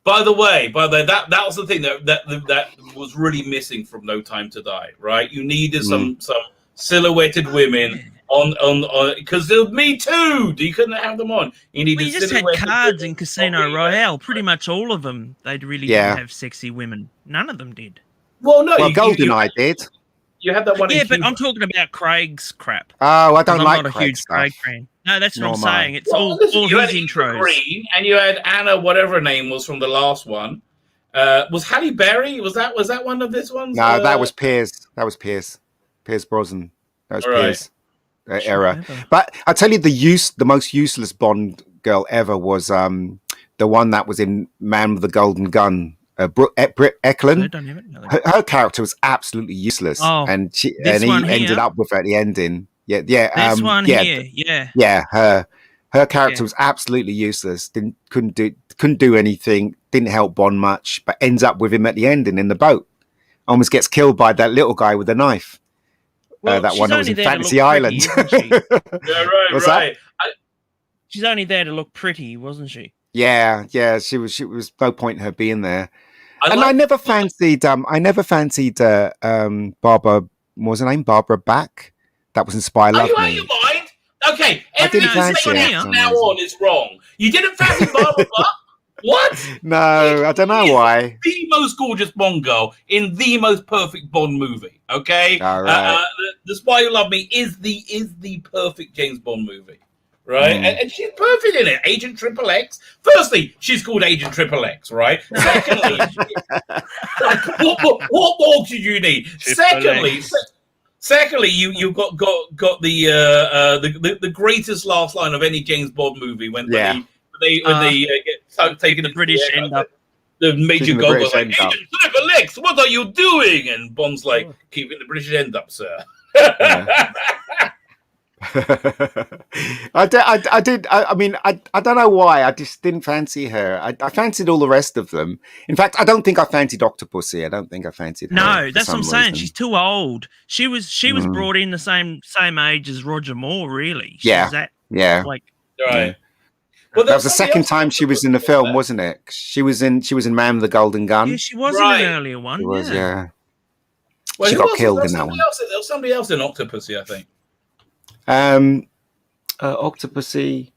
By the way, that was the thing that was really missing from No Time to Die, right? You needed some silhouetted women on because Me Too. You couldn't have them on. You just had cards in Casino Royale. Pretty much all of them, they really didn't have sexy women. None of them did. Well, no. GoldenEye did. You had that one. Yeah, but I'm talking about Craig's crap. Oh, I don't like. I'm not a huge Craig fan. No, that's what I'm saying. It's all his intros. Green, and you had Anna, whatever her name was from the last one. Was Halle Berry? Was that one of this ones? No, that was Pierce. Pierce Brosnan. That was Pierce era. But I tell you, the most useless Bond girl ever was the one that was in Man with the Golden Gun. Britt Eklund. Her character was absolutely useless, and he ended up with her at the ending. Yeah. This one here. Yeah. Her character was absolutely useless. Couldn't do anything. Didn't help Bond much, but ends up with him at the ending in the boat. Almost gets killed by that little guy with a knife. Well, that one that was in Fantasy Island. Yeah, right. She's only there to look pretty, wasn't she? Yeah. She was no point in her being there. I never fancied. Barbara. What was her name? Barbara Bach. That was in Spy Love Me. Are you out of your mind? Okay, everything from now on is wrong. You didn't fancy Barbara Bach? What? No, I don't know why. The most gorgeous Bond girl in the most perfect Bond movie. Okay, all right. The Spy Who Loved Me is the perfect James Bond movie. Right, and she's perfect in it. Agent Triple X. Firstly, she's called Agent Triple X, right? Secondly, what more did you need? Secondly, you've got the greatest last line of any James Bond movie when they get taken the British end up. The Major Goggles like, Agent Triple X, what are you doing? And Bond's like, keeping the British end up, sir. Yeah. I don't know why. I just didn't fancy her. I fancied all the rest of them. In fact, I don't think I fancied Octopussy. I don't think I fancied her. No, that's what I'm saying. She's too old. She was brought in the same age as Roger Moore, really. Right. Well, that was the second time she was in the film, wasn't it? She was in Man with the Golden Gun. Yeah, she was in an earlier one. She was, yeah. Well, she got killed in that one. There was somebody else in Octopussy, I think. Octopussy.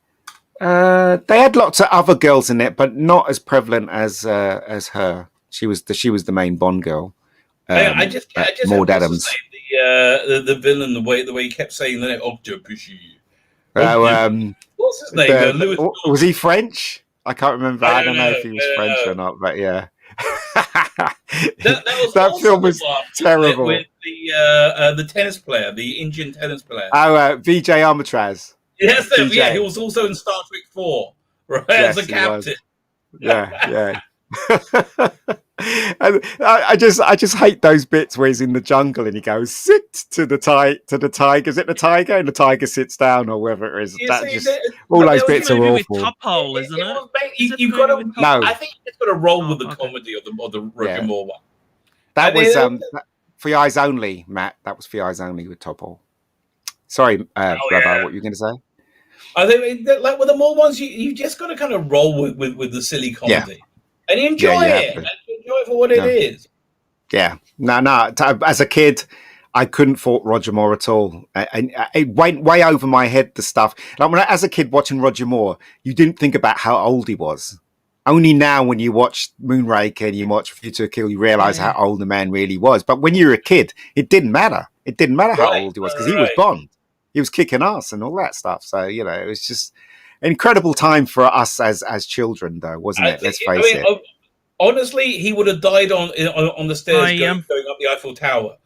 They had lots of other girls in it, but not as prevalent as her. She was the main Bond girl. I just Maude Adams. The villain, the way he kept saying that Octopussy. What's his name? Was he French? I can't remember. I don't know if he was French or not, but yeah. that film was terrible. With the tennis player, the Indian tennis player. Vijay Amitraz. Yes, he was also in Star Trek 4, right? Yes, as a captain. Yeah. And I just hate those bits where he's in the jungle and he goes, sit to the tiger. Is it the tiger? And the tiger sits down or whatever it is. All those bits are awful. Top Hole, isn't it? You've got to. No, I think it's got to roll with the comedy of the Roger Moore one. That was For Your Eyes Only, Matt. That was For Your Eyes Only with Top Hole. Sorry, Rabbi, what were you going to say? I think like with the Moore ones, you just got to kind of roll with the silly comedy and enjoy it. And enjoy it for what it is. Yeah. No. As a kid, I couldn't fault Roger Moore at all. It went way over my head, the stuff. Like as a kid watching Roger Moore, you didn't think about how old he was. Only now when you watch Moonraker and you watch Future Kill, you realise how old the man really was. But when you were a kid, it didn't matter. It didn't matter how old he was because he was Bond. He was kicking ass and all that stuff. So, it was just an incredible time for us as children, though, wasn't it? Let's face it. Honestly, he would have died on the stairs going up the Eiffel Tower.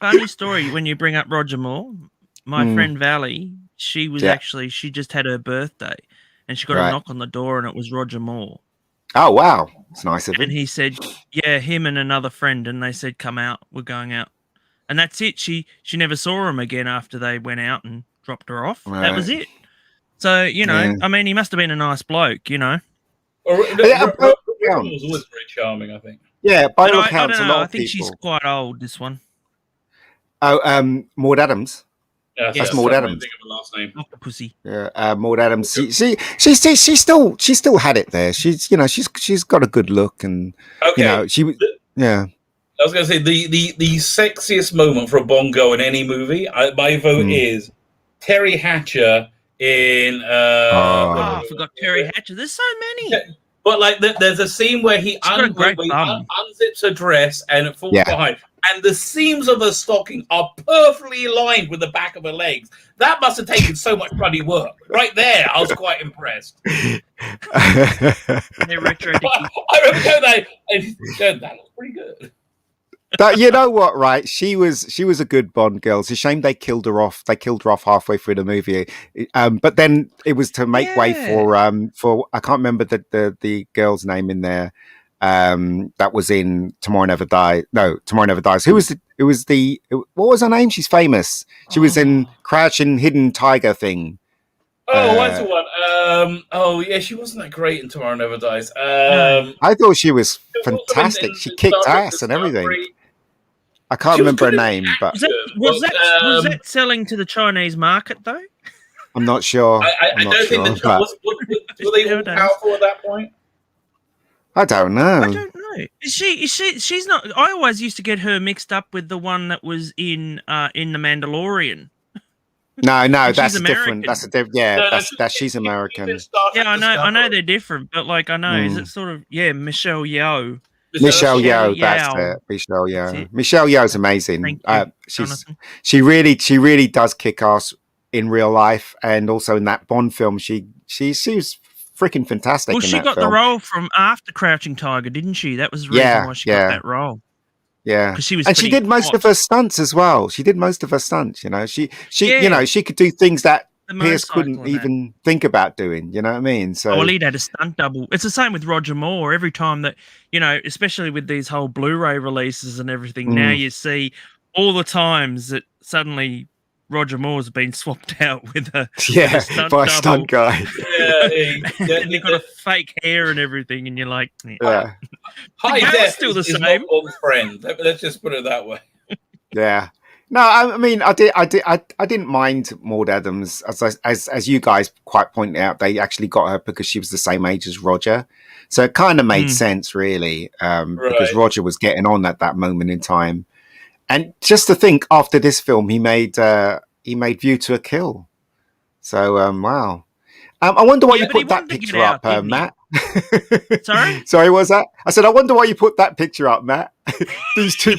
Funny story when you bring up Roger Moore. My friend Valerie, she was she just had her birthday and she got a knock on the door and it was Roger Moore. Oh, wow. It's nice of him. And he said, him and another friend. And they said, come out. We're going out. And that's it. She never saw him again after they went out and dropped her off. Right. That was it. So, I mean, he must have been a nice bloke, Roger was always very charming, I think. Yeah, by all accounts, a lot of I think she's quite old, this one. Oh, Maude Adams. That's Maude Adams. Think of a last name. Octopussy. Yeah, Maude Adams. She still had it there. She's got a good look, and she was. Yeah. I was going to say the sexiest moment for a Bond girl in any movie. My vote is Terry Hatcher in. I forgot Terry Hatcher. There's so many. But there's a scene where he unzips her dress and it falls behind. And the seams of her stocking are perfectly aligned with the back of her legs. That must have taken so much bloody work. Right there, I was quite impressed. They're retro. I remember going there and that looks pretty good. You know what, right? She was a good Bond girl. It's a shame they killed her off. They killed her off halfway through the movie. But then it was to make way for I can't remember the girl's name in there. That was in Tomorrow Never Dies. No, Tomorrow Never Dies. What was her name? She's famous. She was in Crouching Hidden Tiger thing. What's the one? She wasn't that great in Tomorrow Never Dies. I thought she was fantastic. She kicked ass and everything. I can't remember her name, but was that selling to the Chinese market though? I'm not sure. I don't think were they all powerful at that point? I don't know. I don't know. She's not. I always used to get her mixed up with the one that was in The Mandalorian. No, that's different. That's a different. She's American. Yeah, I know they're different, but I know is it sort of Michelle Yeoh. Michelle Yeoh, that's it. Michelle Yeoh. Michelle Yeoh's amazing. She really does kick ass in real life, and also in that Bond film, she was freaking fantastic. Well, in she that got film. the role from after Crouching Tiger, didn't she? That was the reason why she got that role. Yeah, 'Cause she was and she pretty did most hot. of her stunts as well. She did most of her stunts. You know, she Yeah. you know, she could do things that The Pierce motorcycle couldn't and that. even think about doing. You know what I mean? So Oh, well, he'd had a stunt double. It's the same with Roger Moore. Every time that, you know, especially with these whole Blu-ray releases and everything, now you see all the times that suddenly Roger Moore's been swapped out with a stunt by a double. stunt guy. And they've got a fake hair and everything, and you're like, Yeah, High The def girl's still the is same. not Bond's friend. Let's just put it that way. yeah. No, I mean, I didn't mind Maude Adams, as you guys quite pointed out. They actually got her because she was the same age as Roger, so it kind of made sense, really, because Roger was getting on at that moment in time. And just to think, after this film, he made View to a Kill. So wow. I wonder why you put that picture up, Matt. Sorry, what was that? I said, I wonder why you put that picture up, Matt. These two.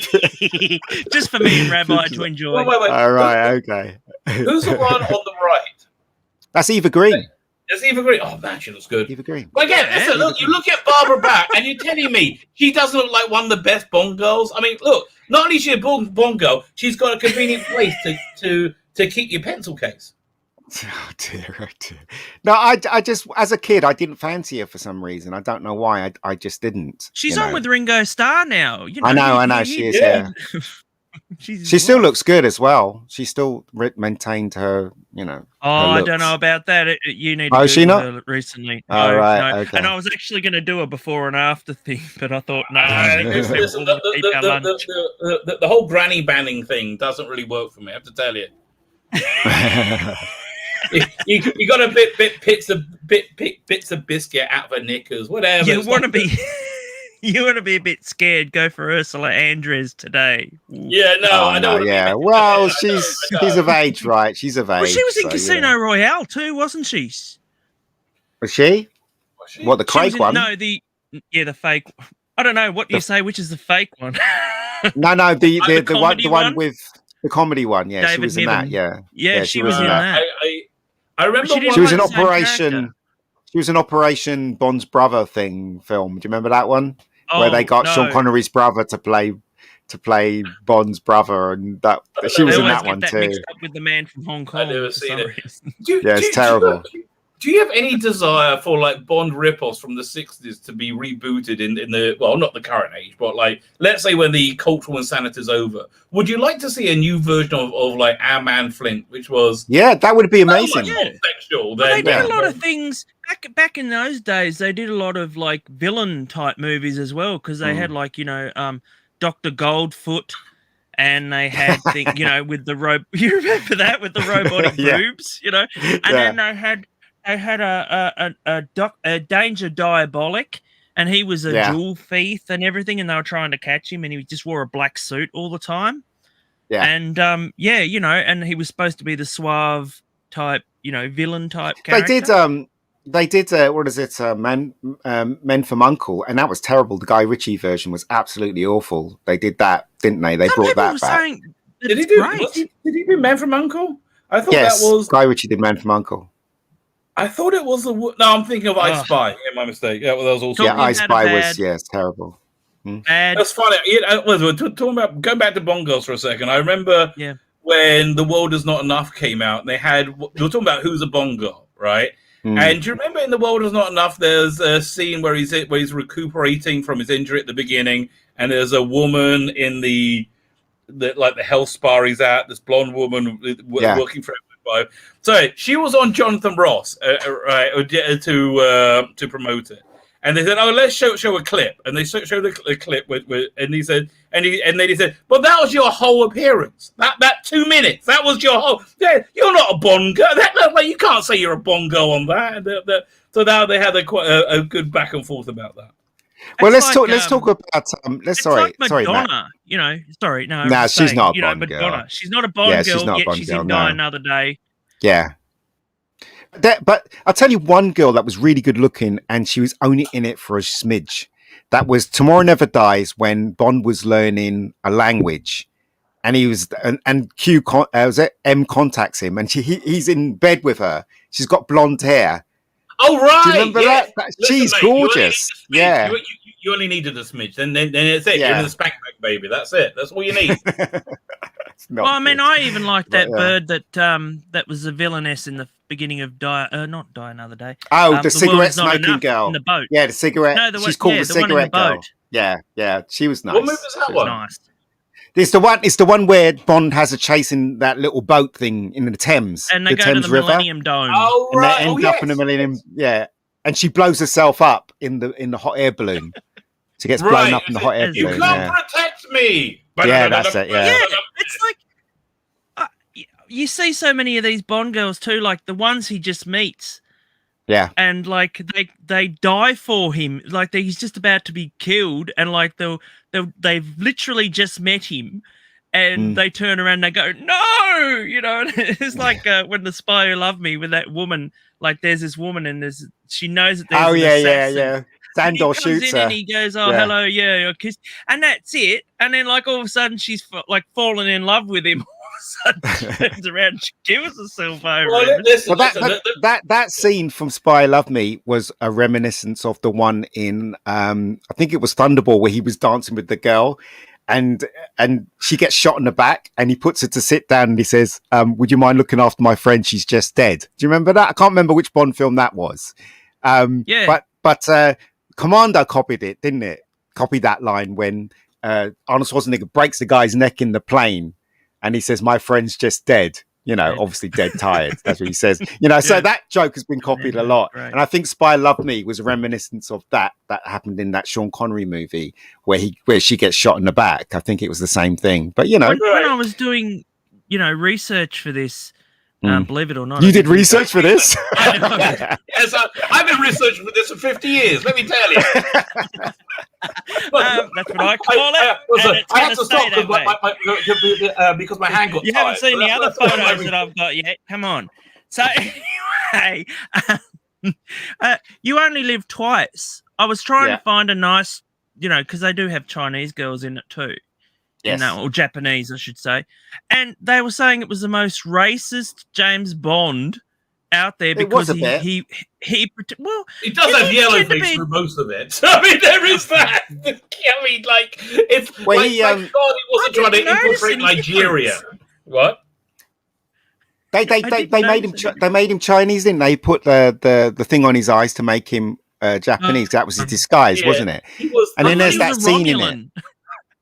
Just for me and Rabbi to enjoy. Wait. All right, okay. Who's the one on the right? That's Eva Green. It's Eva Green. Oh man, she looks good. Eva Green. But again, listen, look, you look at Barbara Bach, and you're telling me she doesn't look like one of the best Bond girls. I mean, look, not only is she a Bond girl, she's got a convenient place to keep your pencil case. Oh dear. No, I just, as a kid, I didn't fancy her for some reason. I don't know why. I just didn't. She's on with Ringo Starr now. You know, I know. She is. Yeah. She still looks good as well. She still maintained her, you know. Oh, I don't know about that. You need to Is she not? her recently. All right. No. Okay. And I was actually going to do a before and after thing, but I thought, no. Listen, the whole granny banning thing doesn't really work for me, I have to tell you. you got to bits of biscuit out of her knickers, whatever. You want to be a bit scared? Go for Ursula Andres today. Yeah, no, I don't. Yeah, well, she's of age, right? She's of age. Well, she was in Casino Royale too, wasn't she? Was she? What, the Craig one? No, the fake. I don't know. What do you say? Which is the fake one? No, the one one with the comedy one. Yeah, David she was Niven. in that. Yeah, she was in that. I remember she was in Operation. She was an Operation Bond's brother film. Do you remember that one? Where they got Sean Connery's brother to play Bond's brother, and that she was in that one too. Mixed up with the man from Hong Kong. I've never seen it. It's terrible. Do you have any desire for like Bond ripoffs from the 60s to be rebooted in the, well, not the current age, but like, let's say when the cultural insanity is over? Would you like to see a new version of like Our Man Flint, which was... Yeah, that would be amazing. Sexual, they did a lot of things back in those days. They did a lot of like villain type movies as well, because they had like, you know, Dr. Goldfoot, and they had you know, with the you remember that with the robotic boobs, you know, and then they had a Danger Diabolic, and he was a jewel thief and everything, and they were trying to catch him, and he just wore a black suit all the time. Yeah, and you know, and he was supposed to be the suave type, you know, villain type character. They did what is it, Men from Uncle, and that was terrible. The Guy Ritchie version was absolutely awful. They did that, didn't they? They brought that back. Did he do Men from Uncle? I thought that was Guy Ritchie did Men from Uncle. I thought it was no, I'm thinking of I Spy. Yeah, my mistake. Yeah, well, that was also I Spy was terrible. That's funny. We're talking about going back to Bond girls for a second. I remember when The World Is Not Enough came out, and they were talking about who's a Bond girl, right? And do you remember in The World Is Not Enough, there's a scene where he's recuperating from his injury at the beginning, and there's a woman in the health spa he's at, this blonde woman working for everybody. So she was on Jonathan Ross, right, to promote it. And they said, "Oh, let's show a clip." And they showed a clip and he said, and then he said, "But that was your whole appearance. That 2 minutes. That was your whole. Yeah, you're not a Bond girl. Like you can't say you're a Bond girl on that." So now they had a good back and forth about that. Well, let's talk about. Sorry, Madonna, Matt. You know, sorry, no. No, she's not a Bond girl. She's not a Bond girl. Yet she's in Die Another Day. Yeah. But I'll tell you one girl that was really good looking, and she was only in it for a smidge. That was Tomorrow Never Dies, when Bond was learning a language, and he was and M contacts him, and he's in bed with her. She's got blonde hair, Oh right, Do you remember yes. that? Listen, She's mate, gorgeous. Yeah, Yeah. you only needed a smidge. Then it's it. You're Yeah. in the spank back, baby. That's it. That's all you need. It's not Well, I mean, good. I even liked But, that yeah. bird that was the villainess in the beginning of not Die Another Day. Oh, the World cigarette Is Not smoking Enough girl. in the boat. Yeah, the cigarette. No, She's called the the one in the cigarette girl. boat. Yeah. She was nice. What movie is that She one? Nice. It's the one where Bond has a chase in that little boat thing in the Thames. And they the go Thames to the River, Millennium Dome. Oh and right. they end up in the Millennium. Yeah, and she blows herself up in the hot air balloon. She gets blown up in the hot air You balloon. can't Yeah. protect me. Yeah, that's it, yeah. It's like you see so many of these Bond girls too, like the ones he just meets. Yeah. And like they die for him, like he's just about to be killed, and like they've literally just met him, and they turn around and they go, no, you know. And it's like when The Spy Who Loved Me with that woman, like there's this woman and she knows that there's an assassin. yeah. Sandor shoots her. And he goes, oh, hello, yeah, kiss, and that's it. And then like all of a sudden she's like fallen in love with him. She turns around and she kills herself over him. That scene from Spy Love Me was a reminiscence of the one in I think it was Thunderball, where he was dancing with the girl and she gets shot in the back and he puts her to sit down and he says, would you mind looking after my friend? She's just dead. Do you remember that? I can't remember which Bond film that was. But Commando copied it, didn't it? Copied that line when Arnold Schwarzenegger breaks the guy's neck in the plane. And he says, my friend's just dead, you know, obviously dead tired. That's what he says, you know, so that joke has been copied a lot. Right. And I think Spy Love Me was a reminiscence of that happened in that Sean Connery movie where she gets shot in the back. I think it was the same thing, but you know. When I was doing, research for this, believe it or not. You did research for this? Yes, I've been researching for this for 50 years, let me tell you. That's what I call it. I had to stop because my hand got You tired. haven't seen the other photos that I've got yet. Come on. So anyway, you only live twice. I was trying to find a nice, because they do have Chinese girls in it too. Yes. Or Japanese, I should say. And they were saying it was the most racist James Bond out there because he does have yellow face through most of it. I mean, there is that. I mean, like it's God, he wasn't trying to infiltrate Nigeria. What? They made him Chinese, didn't they? Put the thing on his eyes to make him Japanese. That was his disguise, wasn't it? And then there's that scene in it.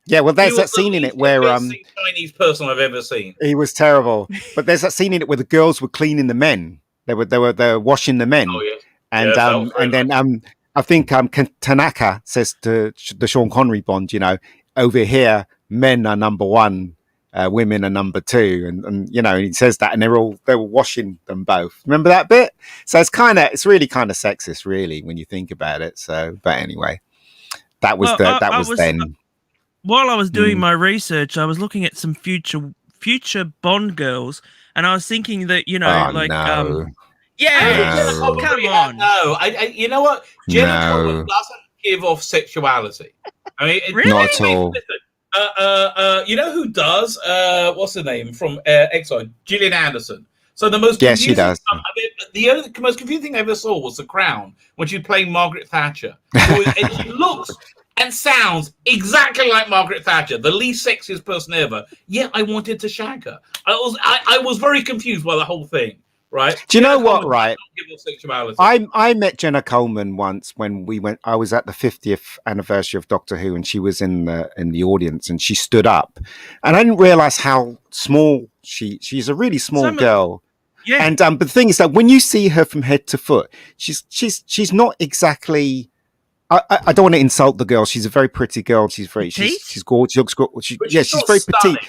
Yeah, well, there's that scene in it where Chinese person I've ever seen. He was terrible, but there's that scene in it where the girls were cleaning the men. They were washing the men. Oh, yes. And then I think Tanaka says to the Sean Connery Bond, over here men are number one, women are number two, and he says that, and they were washing them both. Remember that bit? So it's really kind of sexist, really, when you think about it. So, but anyway, that was then. While I was doing my research, I was looking at some future Bond girls, and I was thinking that come on. No, you know what? Jenna Coleman doesn't give off sexuality. I mean, not at all. You know who does? What's her name from Exile? Gillian Anderson. So the most she does. The most confusing thing I ever saw was The Crown when she was playing Margaret Thatcher. And she looks and sounds exactly like Margaret Thatcher, the least sexiest person ever. Yet I wanted to shag her. I was very confused by the whole thing. Right? Do you know what? Right. I met Jenna Coleman once when I was at the 50th anniversary of Doctor Who, and she was in the audience, and she stood up, and I didn't realize how small she's a really small girl. Yeah. And but the thing is that when you see her from head to foot, she's not exactly. I don't want to insult the girl. She's a very pretty girl. She's gorgeous. She looks good. She's very petite.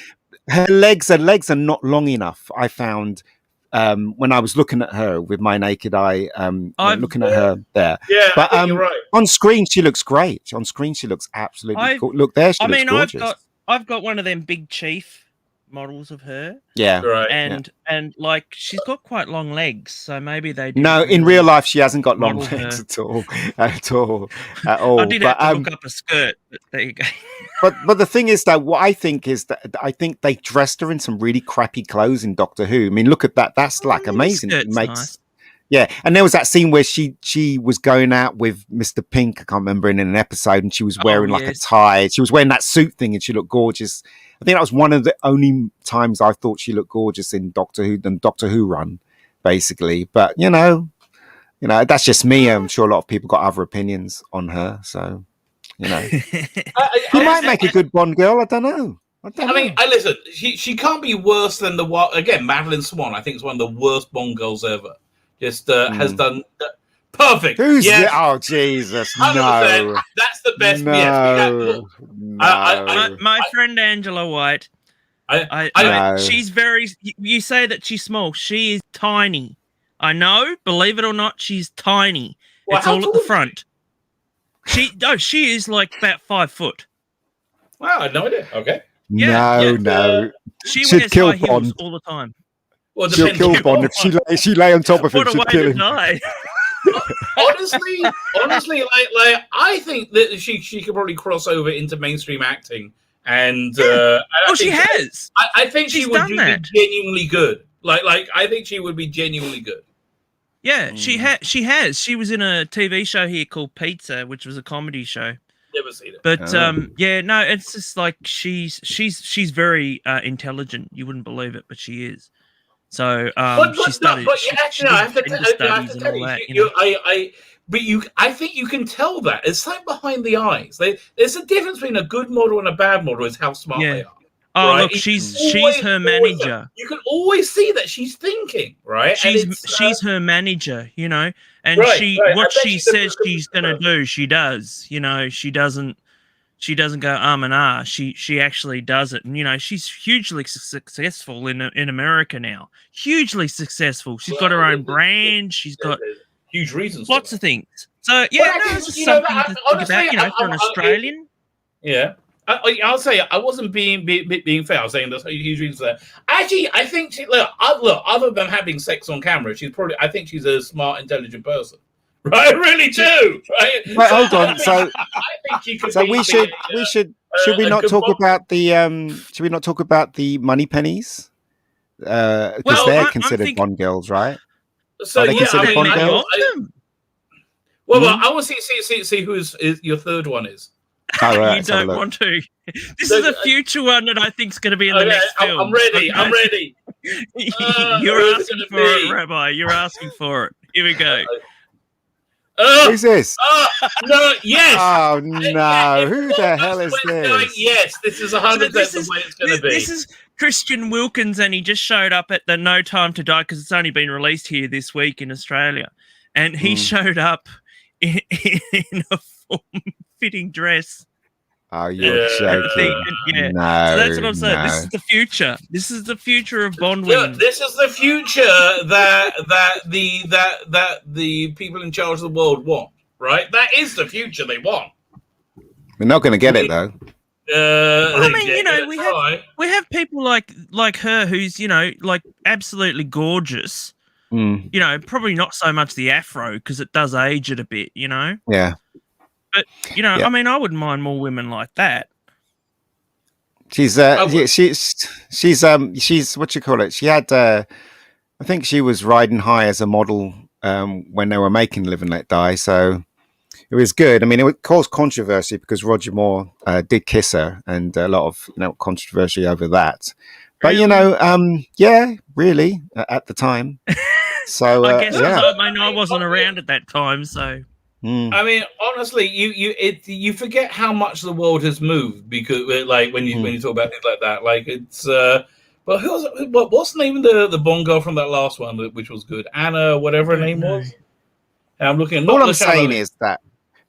Her legs are not long enough, I found. When I was looking at her with my naked eye, looking at her there. Yeah, but you're right. On screen she looks great. On screen she looks absolutely cool. Look there, she looks gorgeous. I've got one of them big chief models of her. Yeah, right. And like she's got quite long legs, so maybe they. No, in real life she hasn't got long legs at all. I did have to look up a skirt, but there you go. But the thing is, though, what I think is that I think they dressed her in some really crappy clothes in Doctor Who. I mean, look at that. That's like amazing. It makes, nice. Yeah, and there was that scene where she was going out with Mr. Pink, I can't remember, in an episode, and she was wearing like a tie. She was wearing that suit thing, and she looked gorgeous. I think that was one of the only times I thought she looked gorgeous in Doctor Who run, basically. But you know, that's just me. I'm sure a lot of people got other opinions on her, so you know, she might make a good Bond girl. I don't know. I mean, listen, she can't be worse than again, Madeline Swan. I think is one of the worst Bond girls ever. Just has done perfect. Who's oh Jesus, 100%. No, that's the best. No, yes, no. My friend Angela White. She's very. You say that she's small. She is tiny. I know. Believe it or not, she's tiny. Well, it's all at the front. She is like about 5 foot. Wow, I had no idea. Okay. Yeah, no. She wears high heels all the time. Well, she'll kill Bond if she lay on top of him. She'll kill him. honestly, like I think that she could probably cross over into mainstream acting, and she has. I think she would be genuinely good. Like I think she would be genuinely good. Yeah, she has. She was in a TV show here called Pizza, which was a comedy show. Never seen it. But it's just like she's very intelligent. You wouldn't believe it, but she is. So she studied. I have to tell you, I think you can tell that. It's like behind the eyes. There's a difference between a good model and a bad model. Is how smart they are. Oh, right? Look, she's her manager. You can always see that she's thinking, right? She's her manager, you know, and what she says she's gonna do, she does. You know, she doesn't go and ah. She actually does it, and you know, she's hugely successful in America now. Hugely successful. She's got her own brand. She's got huge reasons. Lots of things. So it's just something to think about. You know, for an Australian. Yeah. I'll say I wasn't being fair. I was saying there's huge reasons there. Actually, I think look. Other than having sex on camera, I think she's a smart, intelligent person. Right, I really do. Right. Wait, hold on. So, I think she could. So should we not talk about the money pennies? Because they're considered Bond girls, right? So considered Bond girls? Well, I want to see who's your third one is. Oh, right, you don't want to. This is a future one that I think is going to be in the next film. I'm ready. Okay. I'm ready. You're asking for it, Rabbi. You're asking for it. Here we go. Who's this? No, yes. Oh, no. Who the hell is this? Yes, this is 100% the way it's going to be. This is Christian Wilkins, and he just showed up at the No Time to Die because it's only been released here this week in Australia. And he showed up in a form-fitting dress. Oh, you're joking. No, so that's what I'm saying. No. This is the future. This is the future of Bond women. This is the future that the people in charge of the world want. Right? That is the future they want. We're not going to get it though. I mean, you know, we have people like her who's, you know, like absolutely gorgeous. You know, probably not so much the afro because it does age it a bit. You know. Yeah. But you know, I mean, I wouldn't mind more women like that. She's what you call it? She had, I think she was riding high as a model when they were making Live and Let Die. So it was good. I mean, it caused controversy because Roger Moore did kiss her, and a lot of controversy over that. But yeah, really, at the time. So I guess I wasn't around at that time, so. I mean, honestly, you forget how much the world has moved because, like, when you talk about things like that, like it's. But what's the name of the Bond girl from that last one, which was good? Anna, whatever her name was. And I'm looking. All I'm saying is that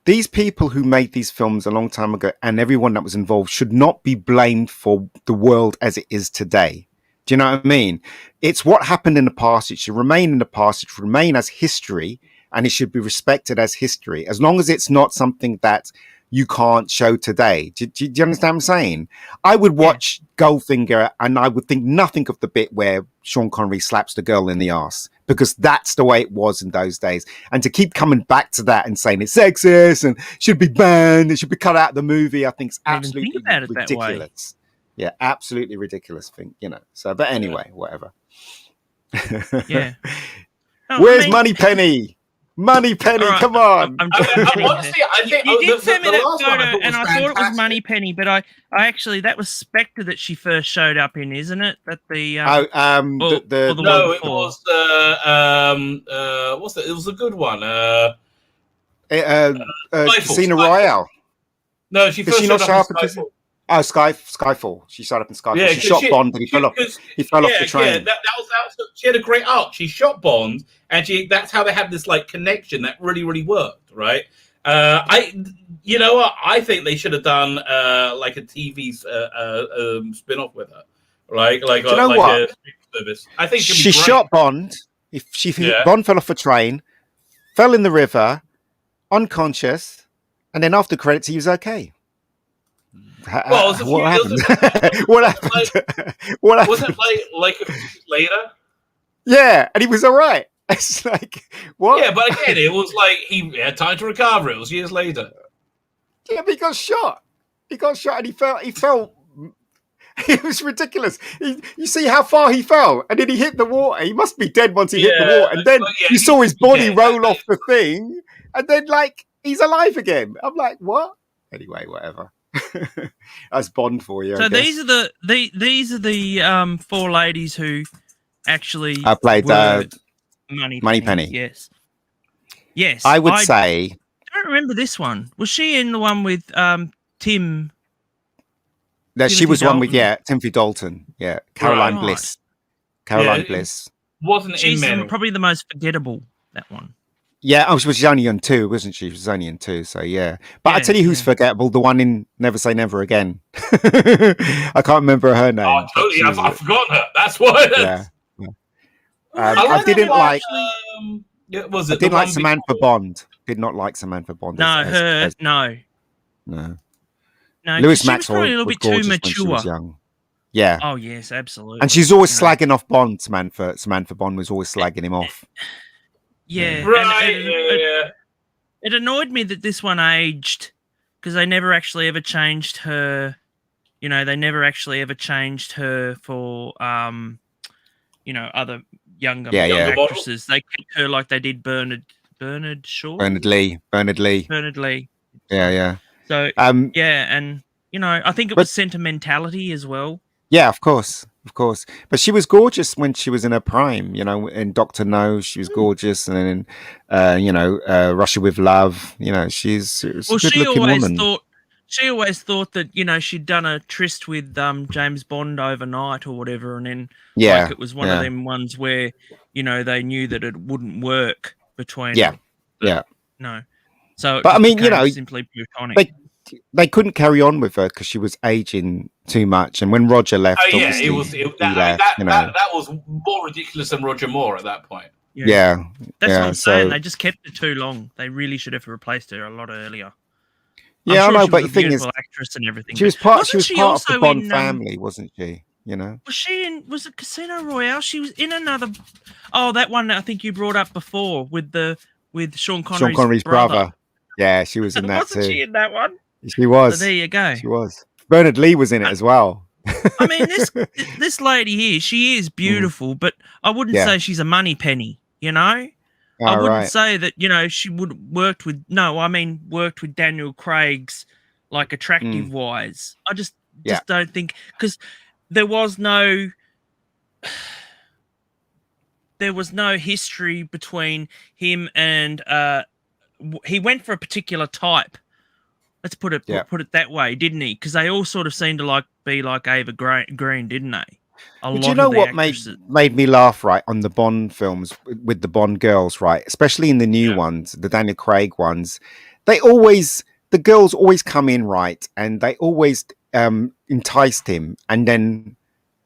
these people who made these films a long time ago, and everyone that was involved, should not be blamed for the world as it is today. Do you know what I mean? It's what happened in the past. It should remain in the past. It should remain as history. And it should be respected as history, as long as it's not something that you can't show today. Do you understand what I'm saying? I would watch Goldfinger and I would think nothing of the bit where Sean Connery slaps the girl in the arse, because that's the way it was in those days. And to keep coming back to that and saying it's sexist and should be banned, it should be cut out of the movie, I think it's absolutely ridiculous. Yeah, absolutely ridiculous thing, So, but anyway, whatever. Yeah. No, Where's Moneypenny? Moneypenny, Right, come on. Honestly, I think you did send me that last one photo, and I thought it was fantastic. Moneypenny, but I actually that was Spectre that she first showed up in, isn't it? That the No, one it before. was what's that? It was a good one. Casino Royale. No, she first showed up in Skyfall. Oh, Skyfall. She shot up in Skyfall. Yeah, she shot Bond, but he fell off the train. Yeah, that was she had a great arc. She shot Bond, and that's how they had this like connection that really, really worked, right? You know what? I think they should have done like a TV spin-off with her, like Do you know what? a service. I think she shot Bond. Bond fell off a train, fell in the river, unconscious, and then after credits he was okay. Well, what happened? What happened? What happened? Was it like a few years later? Yeah, and he was all right. It's like what? Yeah, but again, it was like he had time to recover. It was years later. Yeah, but he got shot. He got shot, and he fell. It was ridiculous. You see how far he fell, and then he hit the water. He must be dead once he hit the water, and then you saw his body roll off the thing, and then like he's alive again. I'm like, what? Anyway, whatever. That's Bond for you. So these are the four ladies who actually I played Moneypenny. Yes. I would say. I don't remember this one. Was she in the one with Tim? That she was Dalton? one with Timothy Dalton. Yeah, Caroline Bliss. Bliss wasn't She's in many. Probably the most forgettable. That one. Yeah, she was only in 2, wasn't she? She was only in 2, so yeah. But I tell you who's forgettable, the one in Never Say Never Again. I can't remember her name. Oh, totally. I've forgotten her. That's why. Yeah. I didn't like. Was it? I didn't like Samantha Bond. Did not like Samantha Bond. No. Lewis Maxwell was probably a little bit too mature. When she was young. Yeah. Oh yes, absolutely. And she's always slagging off Bond. Samantha Bond was always slagging him off. Yeah, right. It annoyed me that this one aged because they never actually ever changed her. You know, they never actually ever changed her for other younger actresses. They kept her like they did Bernard Shaw. Bernard Lee. Yeah. So and I think it was sentimentality as well. Yeah, of course. But she was gorgeous when she was in her prime, in Dr. No, she was gorgeous. And then, Russia with Love, she's a good-looking woman. She always thought that, she'd done a tryst with James Bond overnight or whatever. And then it was one of them ones where, they knew that it wouldn't work between them. No. So, but I mean, simply platonic. They couldn't carry on with her because she was aging too much, and when Roger left, that was more ridiculous than Roger Moore at that point. That's what I'm saying. They just kept it too long. They really should have replaced her a lot earlier. Yeah, I know, but the thing is, actress and everything. She was part of the Bond family, wasn't she? Was she in? Was it Casino Royale? She was in another. Oh, that one that I think you brought up before with Sean Connery's brother. Yeah, she was in that Wasn't she in that one? She was. So there you go. She was. Bernard Lee was in it as well. I mean, this lady here, she is beautiful, but I wouldn't say she's a money penny, I wouldn't say that, she would worked with Daniel Craig's like attractive wise. I just don't think, because there was no history between him and he went for a particular type. Let's put it that way, didn't he? Because they all sort of seemed to be like Ava Green, didn't they? Do you know what made me laugh, right, on the Bond films with the Bond girls, right? Especially in the new ones, the Daniel Craig ones. The girls always come in, right, and they always enticed him, and then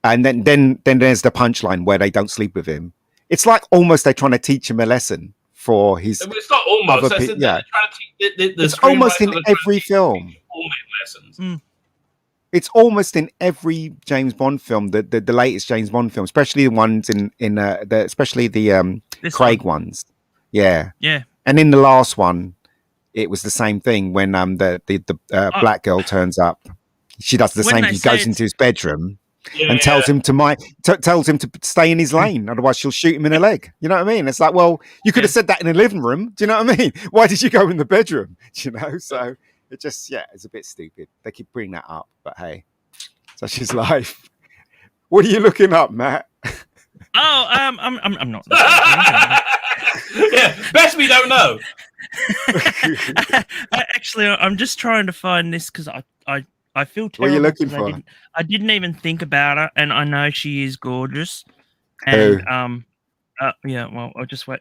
there's the punchline where they don't sleep with him. It's like almost they're trying to teach him a lesson. For his, it's not almost. It's almost in every film. It's almost in every James Bond film. The latest James Bond film, especially the ones especially the Craig ones. Yeah. And in the last one, it was the same thing when the black girl turns up. She does the same. He goes into his bedroom, and tells him tells him to stay in his lane, otherwise she'll shoot him in the leg. You know what I mean? It's like, well, you could have said that in the living room. Do you know what I mean? Why did you go in the bedroom? Do you know? So it just, it's a bit stupid. They keep bringing that up, but hey, such is life. What are you looking up, Matt? Oh, I'm not. Yeah, best we don't know. Actually, I'm just trying to find this because I feel terrible. What are you looking for? I didn't even think about her, and I know she is gorgeous. And yeah, well, I'll just wait.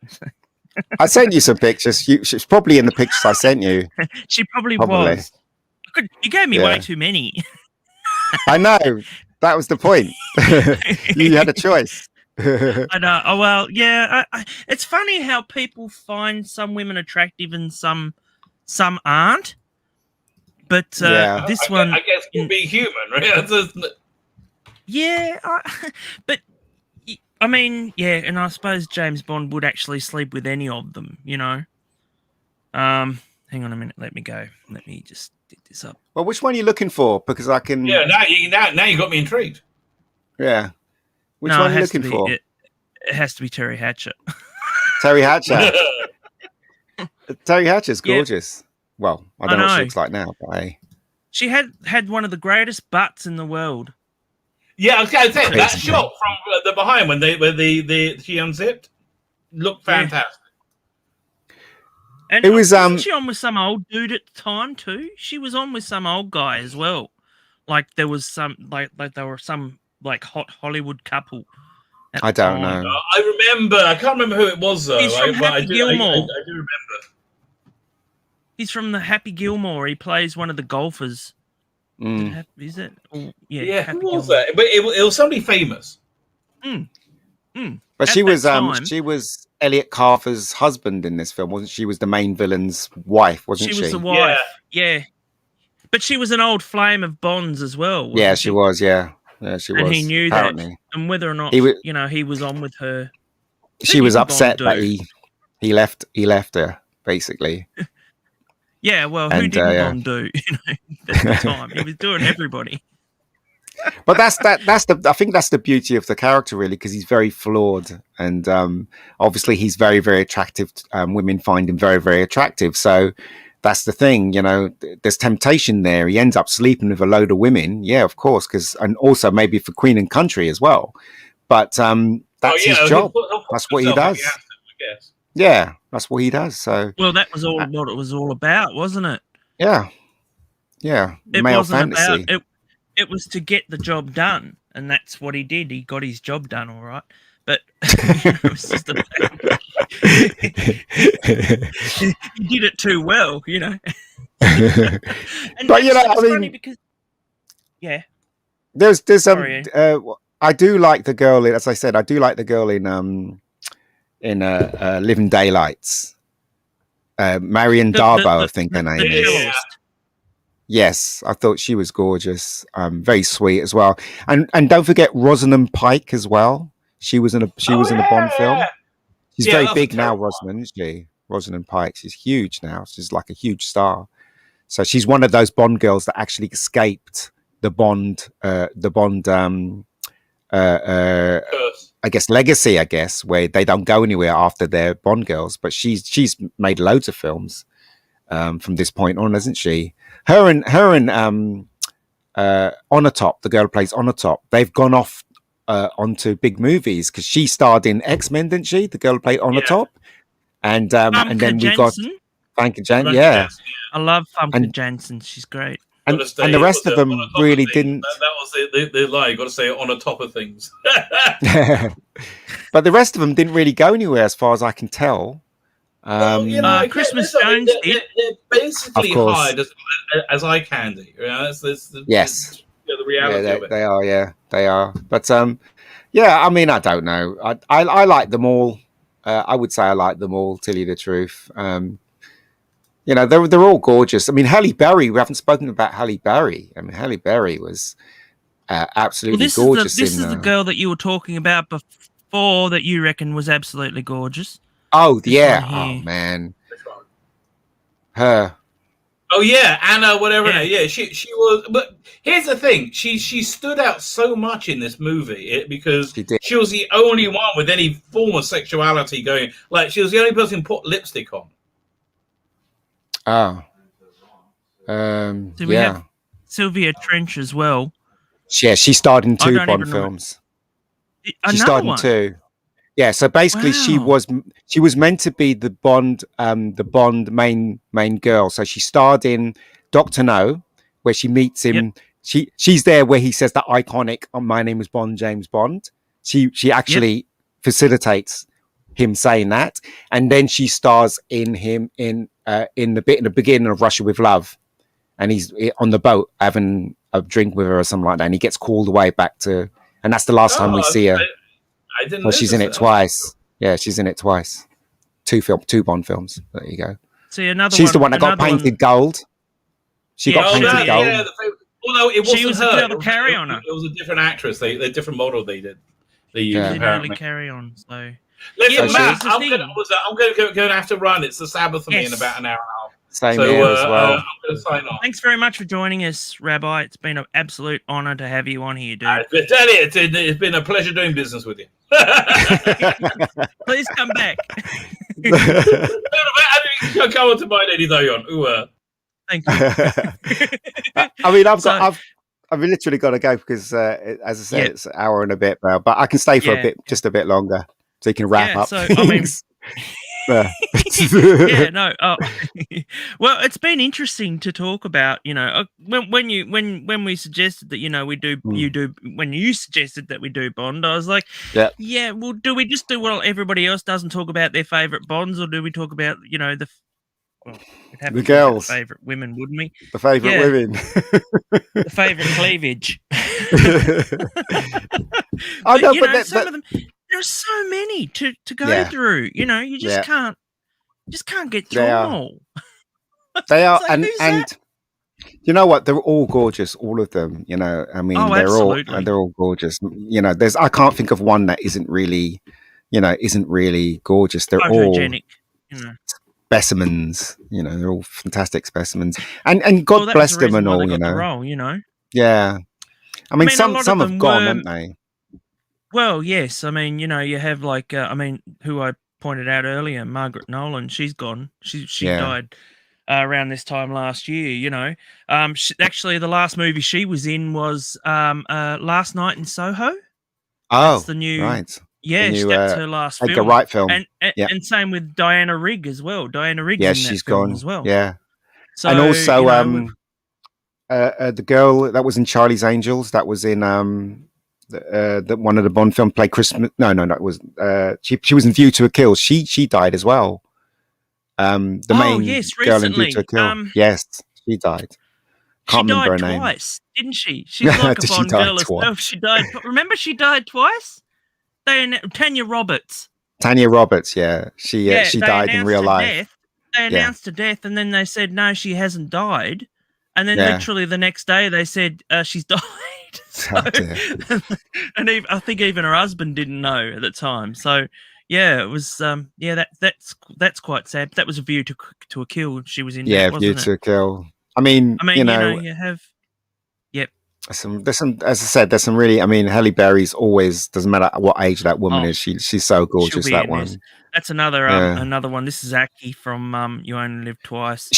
I sent you some pictures. She's probably in the pictures I sent you. She probably was. You gave me way too many. I know. That was the point. You had a choice. I know. Oh well, yeah. It's funny how people find some women attractive and some aren't. But this one, I guess, will be human, right? Yeah, but I mean, yeah, and I suppose James Bond would actually sleep with any of them, you know. Hang on a minute. Let me go. Let me just dig this up. Well, which one are you looking for? Because I can. Yeah, now you got me intrigued. Yeah. Which one are you looking for? It has to be Terry Hatcher. Terry Hatcher. Terry Hatcher's gorgeous. Yeah. Well, I don't know what she looks like now, but hey. She had one of the greatest butts in the world. Yeah, I was going to say that shot from the behind when she unzipped looked fantastic. And it was wasn't she on with some old dude at the time too? She was on with some old guy as well. Like there was some like there were some like hot Hollywood couple. I don't know. I remember. I can't remember who it was though. He's from Happy Gilmore. I do remember. He's from the Happy Gilmore. He plays one of the golfers. Is it? Oh, yeah. Who was that? But it was somebody famous. But she was Elliot Carver's husband in this film, wasn't she? She was the main villain's wife, wasn't she? She was the wife. Yeah. But she was an old flame of Bond's as well. Yeah, she was. Yeah, she was. And he knew apparently. that. And whether or not he was on with her. She was upset that he left her basically. Yeah, well, who didn't Bond do? At the time, he was doing everybody. But I think that's the beauty of the character, really, because he's very flawed, and obviously he's very, very attractive. Women find him very, very attractive. So that's the thing, there's temptation there. He ends up sleeping with a load of women, yeah, of course, and also maybe for Queen and Country as well. But that's his job. That's what he does. Yeah, that's what he does. So that was all what it was all about, wasn't it? Yeah. It male wasn't fantasy. About it was to get the job done, and that's what he did. He got his job done, all right. But it was just he did it too well, And but it's funny because there's I do like the girl in, as I said, I do like the girl in Living Daylights. Marion Darbo, I think her name is. Yes, I thought she was gorgeous. Very sweet as well. And don't forget Rosamund Pike as well. She was in a Bond film. She's very big now, Rosamund, isn't she? Rosamund Pike. She's huge now. She's like a huge star. So she's one of those Bond girls that actually escaped the Bond I guess legacy, where they don't go anywhere after they're Bond girls. But she's made loads of films from this point on, hasn't she? Her and Onatop, the girl who plays Onatop, they've gone off onto big movies because she starred in X-Men, didn't she? The girl who played Onatop, and then we got Famke Janssen. Yeah, I love Famke Janssen. She's great. And the rest of them really didn't. That was the lie. You got to say it on the top of things. But the rest of them didn't really go anywhere, as far as I can tell. Christmas Jones did. They're basically hired as eye candy. Yes. The reality of it. They are. Yeah, they are. But I mean, I don't know. I like them all. I would say I like them all. Tell you the truth. They're all gorgeous. I mean, Halle Berry. We haven't spoken about Halle Berry. I mean, Halle Berry was absolutely gorgeous. This is the girl that you were talking about before that you reckon was absolutely gorgeous. Oh, yeah. Oh, man. Her. Oh yeah, Anna, whatever. Yeah. Yeah, she was. But here's the thing: she stood out so much in this movie because She did. she was the only one with any form of sexuality going. Like she was the only person who put lipstick on. Oh. So we have Sylvia Trench as well. Yeah, she starred in I 2 don't Bond even know. films. She Another starred in one. 2. Yeah, so basically she Wow. was meant to be the Bond main girl. So she starred in Doctor No, where she meets him. Yep. She's there where he says that iconic "My name is Bond, James Bond." She actually facilitates him saying that, and then she stars in him in the beginning of Russia with Love, and he's on the boat having a drink with her or something like that, and he gets called away back to, and that's the last time we see her. I didn't. Well, she's in it twice. Yeah, she's in it twice. 2 Bond films. There you go. See another. She's the one that got painted gold. She got painted gold. Yeah, no, it wasn't she was her. The carry on her. It was a different actress. They different model. They did. They used Didn't really apparently. carry on. So Listen, Yeah, Matt, but I'm going to have to run. It's the Sabbath for me in Yes. about an hour and a half. Same here as well. I'm going to sign off. thanks very much for joining us, Rabbi. It's been an absolute honour to have you on here, dude. It's been a pleasure doing business with you. Please come back. Come on to mine anytime. Thank you. I mean, I've literally got to go because, as I said, it's an hour and a bit now. But I can stay for just a bit longer, so you can wrap up. So I mean, well, it's been interesting to talk about. When we suggested that when you suggested that we do Bond, I was like, well, do we just do what everybody else does and talk about their favourite Bonds, or do we talk about the girls, favourite women, wouldn't we? The favourite women, the favourite cleavage. I know, but some of them. There are so many to go through. You just can't get through them all. They are, and you know what? They're all gorgeous, all of them. I mean, they're all gorgeous. I can't think of one that isn't really gorgeous. They're photogenic, all specimens. They're all fantastic specimens, and God bless them and all. Role, Yeah, I mean some have gone, haven't they? Well, yes. I mean, you have who I pointed out earlier, Margaret Nolan. She's gone. She died around this time last year. Actually, the last movie she was in was Last Night in Soho. Oh, that's the new right. Yeah, that's her last film. Edgar Wright film. And same with Diana Rigg as well. Diana Rigg. Yeah, she's gone as well. Yeah. So, and also the girl that was in Charlie's Angels, that was in the one of the Bond film, played Christmas. No, it was she was in View to a Kill. She died as well. The main girl in View to a Kill. Yes, she died. Can't remember her name. Twice, didn't she? She's like a Bond girl herself. She died. Remember, she died twice. Tanya Roberts. Tanya Roberts, she died in real life. They announced her death, and then they said no, she hasn't died. And then literally the next day they said she's died. So, and I think even her husband didn't know at the time. So it was that's quite sad. That was a View to a Kill. She was in. View to a Kill. I mean, you have. There's some, as I said, there's some really. I mean, Halle Berry's always, doesn't matter what age that woman is. She's so gorgeous. That one. That's another another one. This is Aki from You Only Live Twice.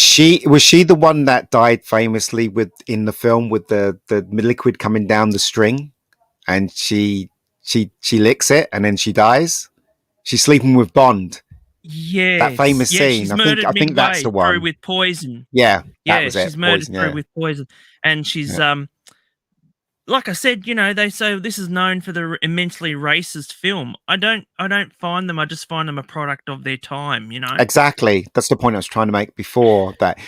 Was she the one that died famously in the film with the liquid coming down the string, and she licks it and then she dies. She's sleeping with Bond. Yeah, that famous scene. I think that's the one. Through with poison. Yeah, that was she's murdered through with poison, and she's like I said, they say this is known for the immensely racist film. I don't find them. I just find them a product of their time. Exactly. That's the point I was trying to make before. That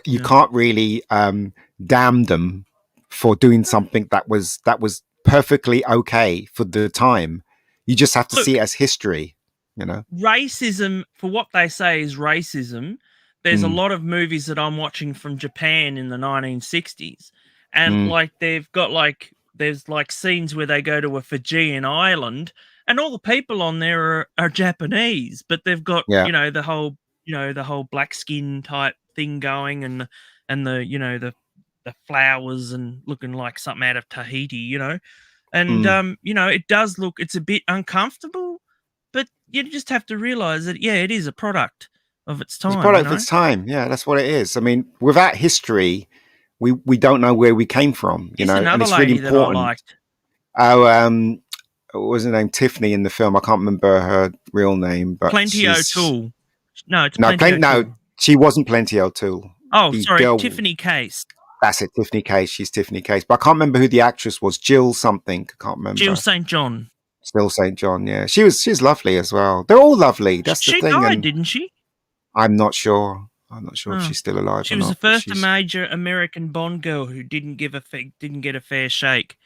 you can't really damn them for doing something that was perfectly okay for the time. You just have to see it as history. Racism, for what they say is racism. There's a lot of movies that I'm watching from Japan in the 1960s. And they've got there's scenes where they go to a Fijian island and all the people on there are Japanese, but they've got, the whole black skin type thing going. And and the flowers and looking like something out of Tahiti, and it does look, it's a bit uncomfortable, but you just have to realize that it is a product of its time. It's a product of its time. Yeah, that's what it is. I mean, without history, we don't know where we came from, Here's and another it's lady really important. that I liked. Oh, what was her name? Tiffany in the film. I can't remember her real name, but Plenty O'Toole. No, it's no, Plenty O'Toole. no, she wasn't Plenty O'Toole. Oh, The sorry, girl- Tiffany Case. That's it, Tiffany Case. She's Tiffany Case, but I can't remember who the actress was. Jill something. I can't remember. Jill St. John. Still St. John. Yeah, she's lovely as well. They're all lovely. That's She the thing. died, and didn't she? I'm not sure. If Oh. she's still alive. She or was not, the but first she's- major American Bond girl who didn't get a fair shake.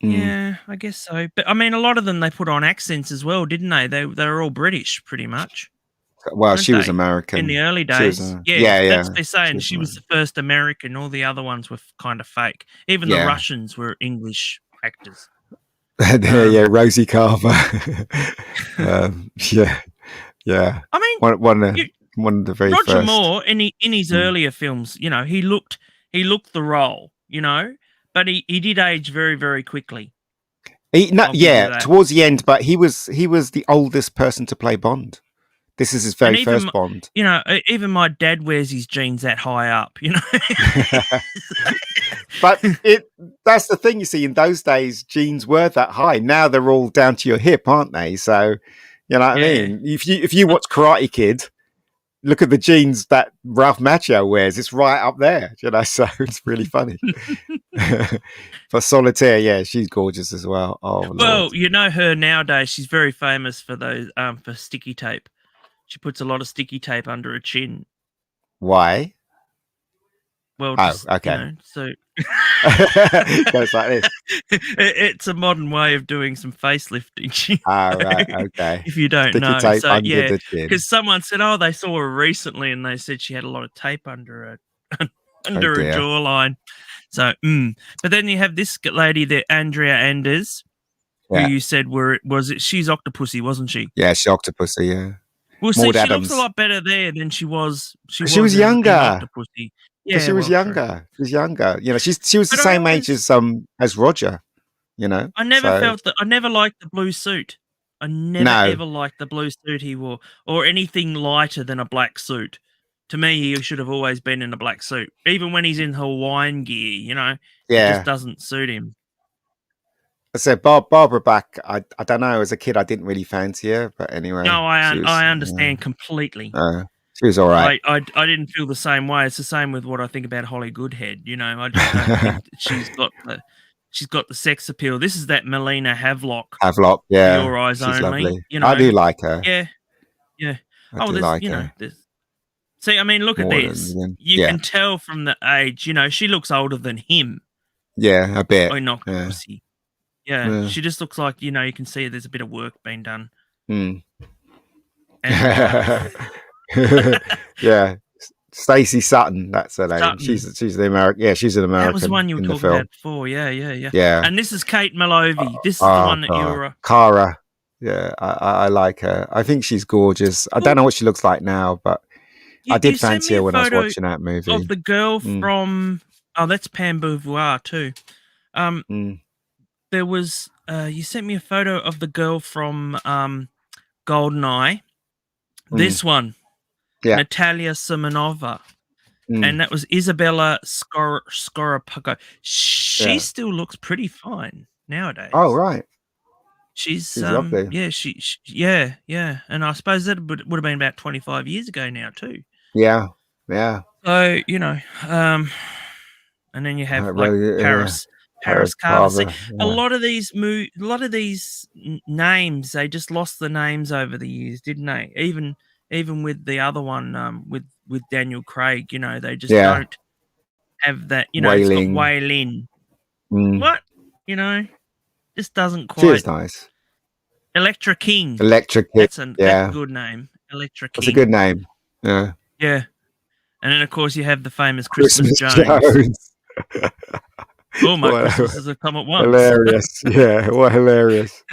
Mm. Yeah, I guess so. But I mean, a lot of them, they put on accents as well, didn't they? They were all British, pretty much. Well, weren't she was they? American In the early She was, days. yeah. That's what they're saying. was She was the first American. All the other ones were kind of fake. Even the Yeah. Russians were English actors. yeah, Rosie Carver. Yeah. I mean, One of the very Roger first. Moore in his Mm. earlier films, he looked the role, but he did age very, very quickly. I'll give you that. Towards the end, but he was the oldest person to play Bond. This is his very And even first Bond. Even my dad wears his jeans that high up, But that's the thing, you see, in those days, jeans were that high. Now they're all down to your hip, aren't they? So, you know what I Yeah. mean? If you watch Karate Kid, look at the jeans that Ralph Macchio wears. It's right up there, so it's really funny. For Solitaire, yeah, she's gorgeous as well. Oh, Well, Lord. her nowadays, she's very famous for those for sticky tape. She puts a lot of sticky tape under her chin. Why? Well, Oh, just, okay. so Goes like this. it's a modern way of doing some facelifting. Ah, right, okay. If you don't Sticky know, tape so under yeah, the chin. because someone said, "Oh, they saw her recently, and they said she had a lot of tape under her under her dear. jawline." So, but then you have this lady there, Andrea Anders, Yeah. who you said she's Octopussy, wasn't she? Yeah, she's Octopussy, yeah. Well, see, Maude she Adams. looks a lot better there than she was. She was was in younger. Octopussy. Yeah, Because she was well, true. younger. She was younger. She was the But I same always- age as Roger. I never so- felt that. I never liked the blue suit. I never No. ever liked the blue suit he wore, or anything lighter than a black suit. To me, he should have always been in a black suit, even when he's in Hawaiian gear. It Yeah. just doesn't suit him. I said Barbara Bach. I don't know. As a kid, I didn't really fancy her, but anyway. No, she was, I understand completely. she was all right. I didn't feel the same way. It's the same with what I think about Holly Goodhead. I just don't think that she's got the sex appeal. This is that Melina Haveloff. Havelock, yeah. Your eyes she's only. lovely. You know. I do like her. Yeah. I do there's, like her. See, I mean, look at More this. than- You yeah. can tell from the age. She looks older than him. Yeah, a bit. Oh, not yeah. pussy. Yeah, Yeah. she just looks like you can see there's a bit of work being done. Mm. And, Yeah. Stacey Sutton, that's her name. Sutton. She's the American. Yeah, she's an American. that was the one you were in the talking film. about before. Yeah. Yeah. And this is Kate Malovey. This is the one that you were. Cara. Yeah, I like her. I think she's gorgeous. I don't know what she looks like now, but I did sent fancy me her a when I was photo watching that movie. of the girl Mm. from. Oh, that's Pam Beauvoir too. Mm. There was. You sent me a photo of the girl from Goldeneye. This one, Yeah. Natalia Simonova, Mm. and that was Isabella Scorapoko. She Yeah. still looks pretty fine nowadays. Oh, right. she's lovely. Yeah, yeah, and I suppose that would have been about 25 years ago now too. Yeah. So and then you have Right, like well, yeah, Paris Carver. Carver, See, a lot of these names, they just lost the names over the years, didn't they? Even with the other one, with Daniel Craig, they just Yeah. don't have that. Wei It's got Ling. Wei Lin. Mm. What? Just doesn't She is quite. nice. Electra King. Electric. That's a yeah. good name. Electra King. That's a good name. Yeah. Yeah. And then of course you have the famous Christmas, Jones. Oh my Wow. Christmases have come at once. Hilarious. Yeah. What hilarious.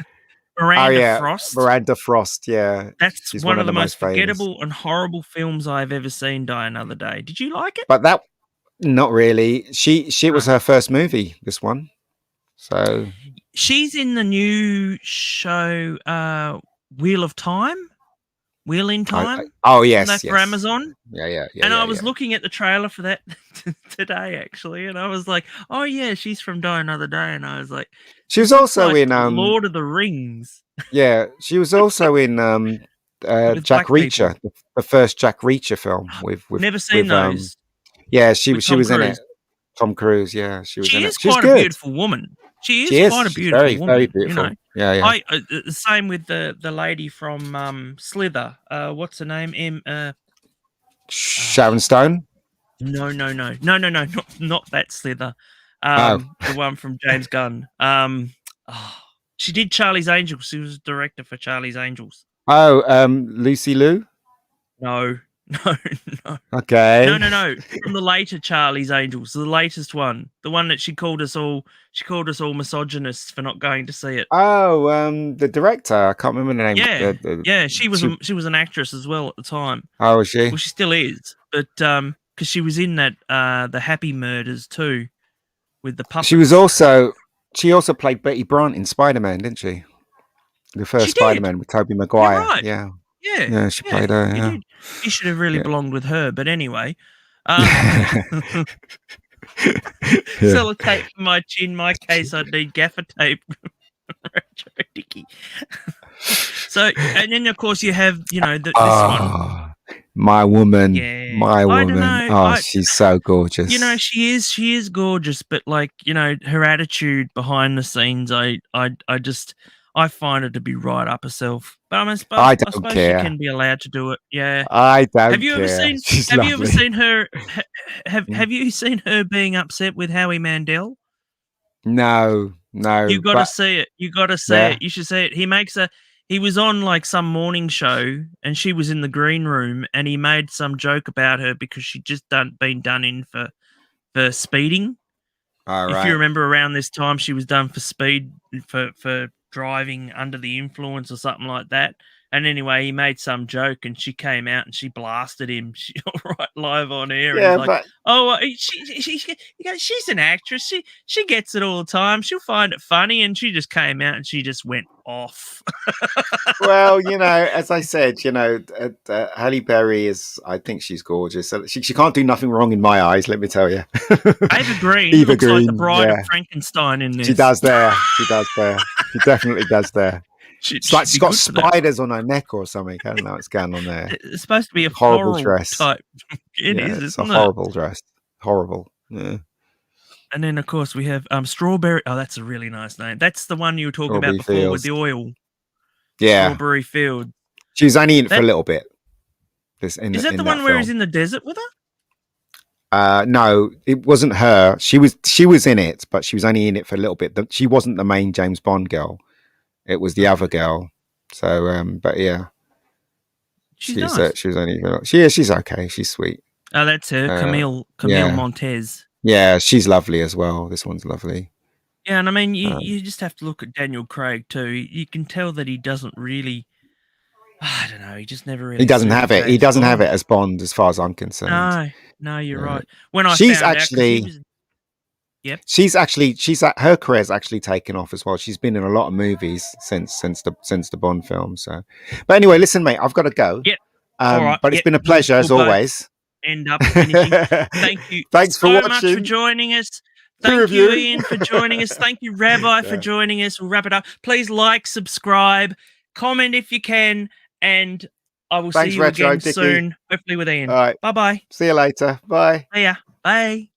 Miranda Frost. Miranda Frost. Yeah, That's she's one of the most famous. forgettable and horrible films I've ever seen. Die Another Day. Did you like it? But that, not really. It was her first movie. This one. So she's in the new show Wheel in Time. Yes, for Amazon. Yeah. And I was looking at the trailer for that today, actually, and I was like, "Oh yeah, she's from Die Another Day." And I was like, she was also in Lord of the Rings. Yeah, she was also in Jack Reacher, the first Jack Reacher film. With never seen those. Yeah, she was in it. Tom Cruise. Yeah, she was in it. She's quite a beautiful woman. She is quite a beautiful woman. Very beautiful. You know? Yeah. Same with the lady from Slither. What's her name? Sharon Stone. No, not that Slither. The one from James Gunn. She did Charlie's Angels. She was director for Charlie's Angels. Lucy Liu. No. Okay. No. From the later Charlie's Angels, the latest one, the one that she called us all misogynists for not going to see it. The director. I can't remember the name. Yeah. She was an actress as well at the time. Oh, was she? Well, she still is, but because she was in that the Happy Murders too, with the puppets. She also played Betty Brant in Spider-Man, didn't she? The first Spider-Man with Tobey Maguire. Right. Yeah. Yeah, she played her. Yeah. He should have really belonged with her, but anyway. Sellotape for my chin. My case, I'd need gaffer tape. Retro Dicky. So, and then of course you have, this one. My woman. Yeah. My woman. I don't know. She's so gorgeous. She is gorgeous, but her attitude behind the scenes, I find her to be right up herself. But I suppose care. She can be allowed to do it. Yeah. I don't care. Have you ever seen her? Have you seen her being upset with Howie Mandel? No. You got to see it. You got to see it. You should see it. He was on some morning show, and she was in the green room, and he made some joke about her because she'd just been done in for speeding. All right. If you remember, around this time, she was done for speed for driving under the influence or something like that. And anyway, he made some joke, and she came out and she blasted him right live on air. Yeah, and she's an actress. She gets it all the time. She'll find it funny, and she just came out and she just went off. Well, as I said, Halle Berry I think she's gorgeous. She can't do nothing wrong in my eyes, let me tell you. Ava Green looks like the bride of Frankenstein in this. She does there. She definitely does there. It's like she's got spiders on her neck or something. I don't know what's going on there. It's supposed to be a horrible dress type. It is. It's a horrible dress. Horrible. Yeah. And then, of course, we have Strawberry. Oh, that's a really nice name. That's the one you were talking about before with the oil. Yeah. Strawberry Field. She was only in it for a little bit. Is that the one where he's in the desert with her? No, it wasn't her. She was in it, but she was only in it for a little bit. She wasn't the main James Bond girl. It was the other girl. So, but yeah. She's nice. She was only. She's okay. She's sweet. Oh, that's her, Camille Montez. Yeah, she's lovely as well. This one's lovely. Yeah, and I mean, you just have to look at Daniel Craig too. You can tell that he doesn't really. I don't know. He just never really. He doesn't have it. He doesn't have it as Bond, as far as I'm concerned. No, you're right. When she's found actually. Out, yep. Her career's actually taken off as well. She's been in a lot of movies since the Bond film. So, but anyway, listen, mate, I've got to go. Yep. All right. But it's been a pleasure as always. End up finishing. Thank you. Thanks so for watching. much for joining us. Thank you, Ian, for joining us. Thank you, Rabbi, for joining us. We'll wrap it up. Please like, subscribe, comment if you can, and I will see you again soon, hopefully with Ian. All right. Bye-bye. See you later. Bye. See ya. Bye.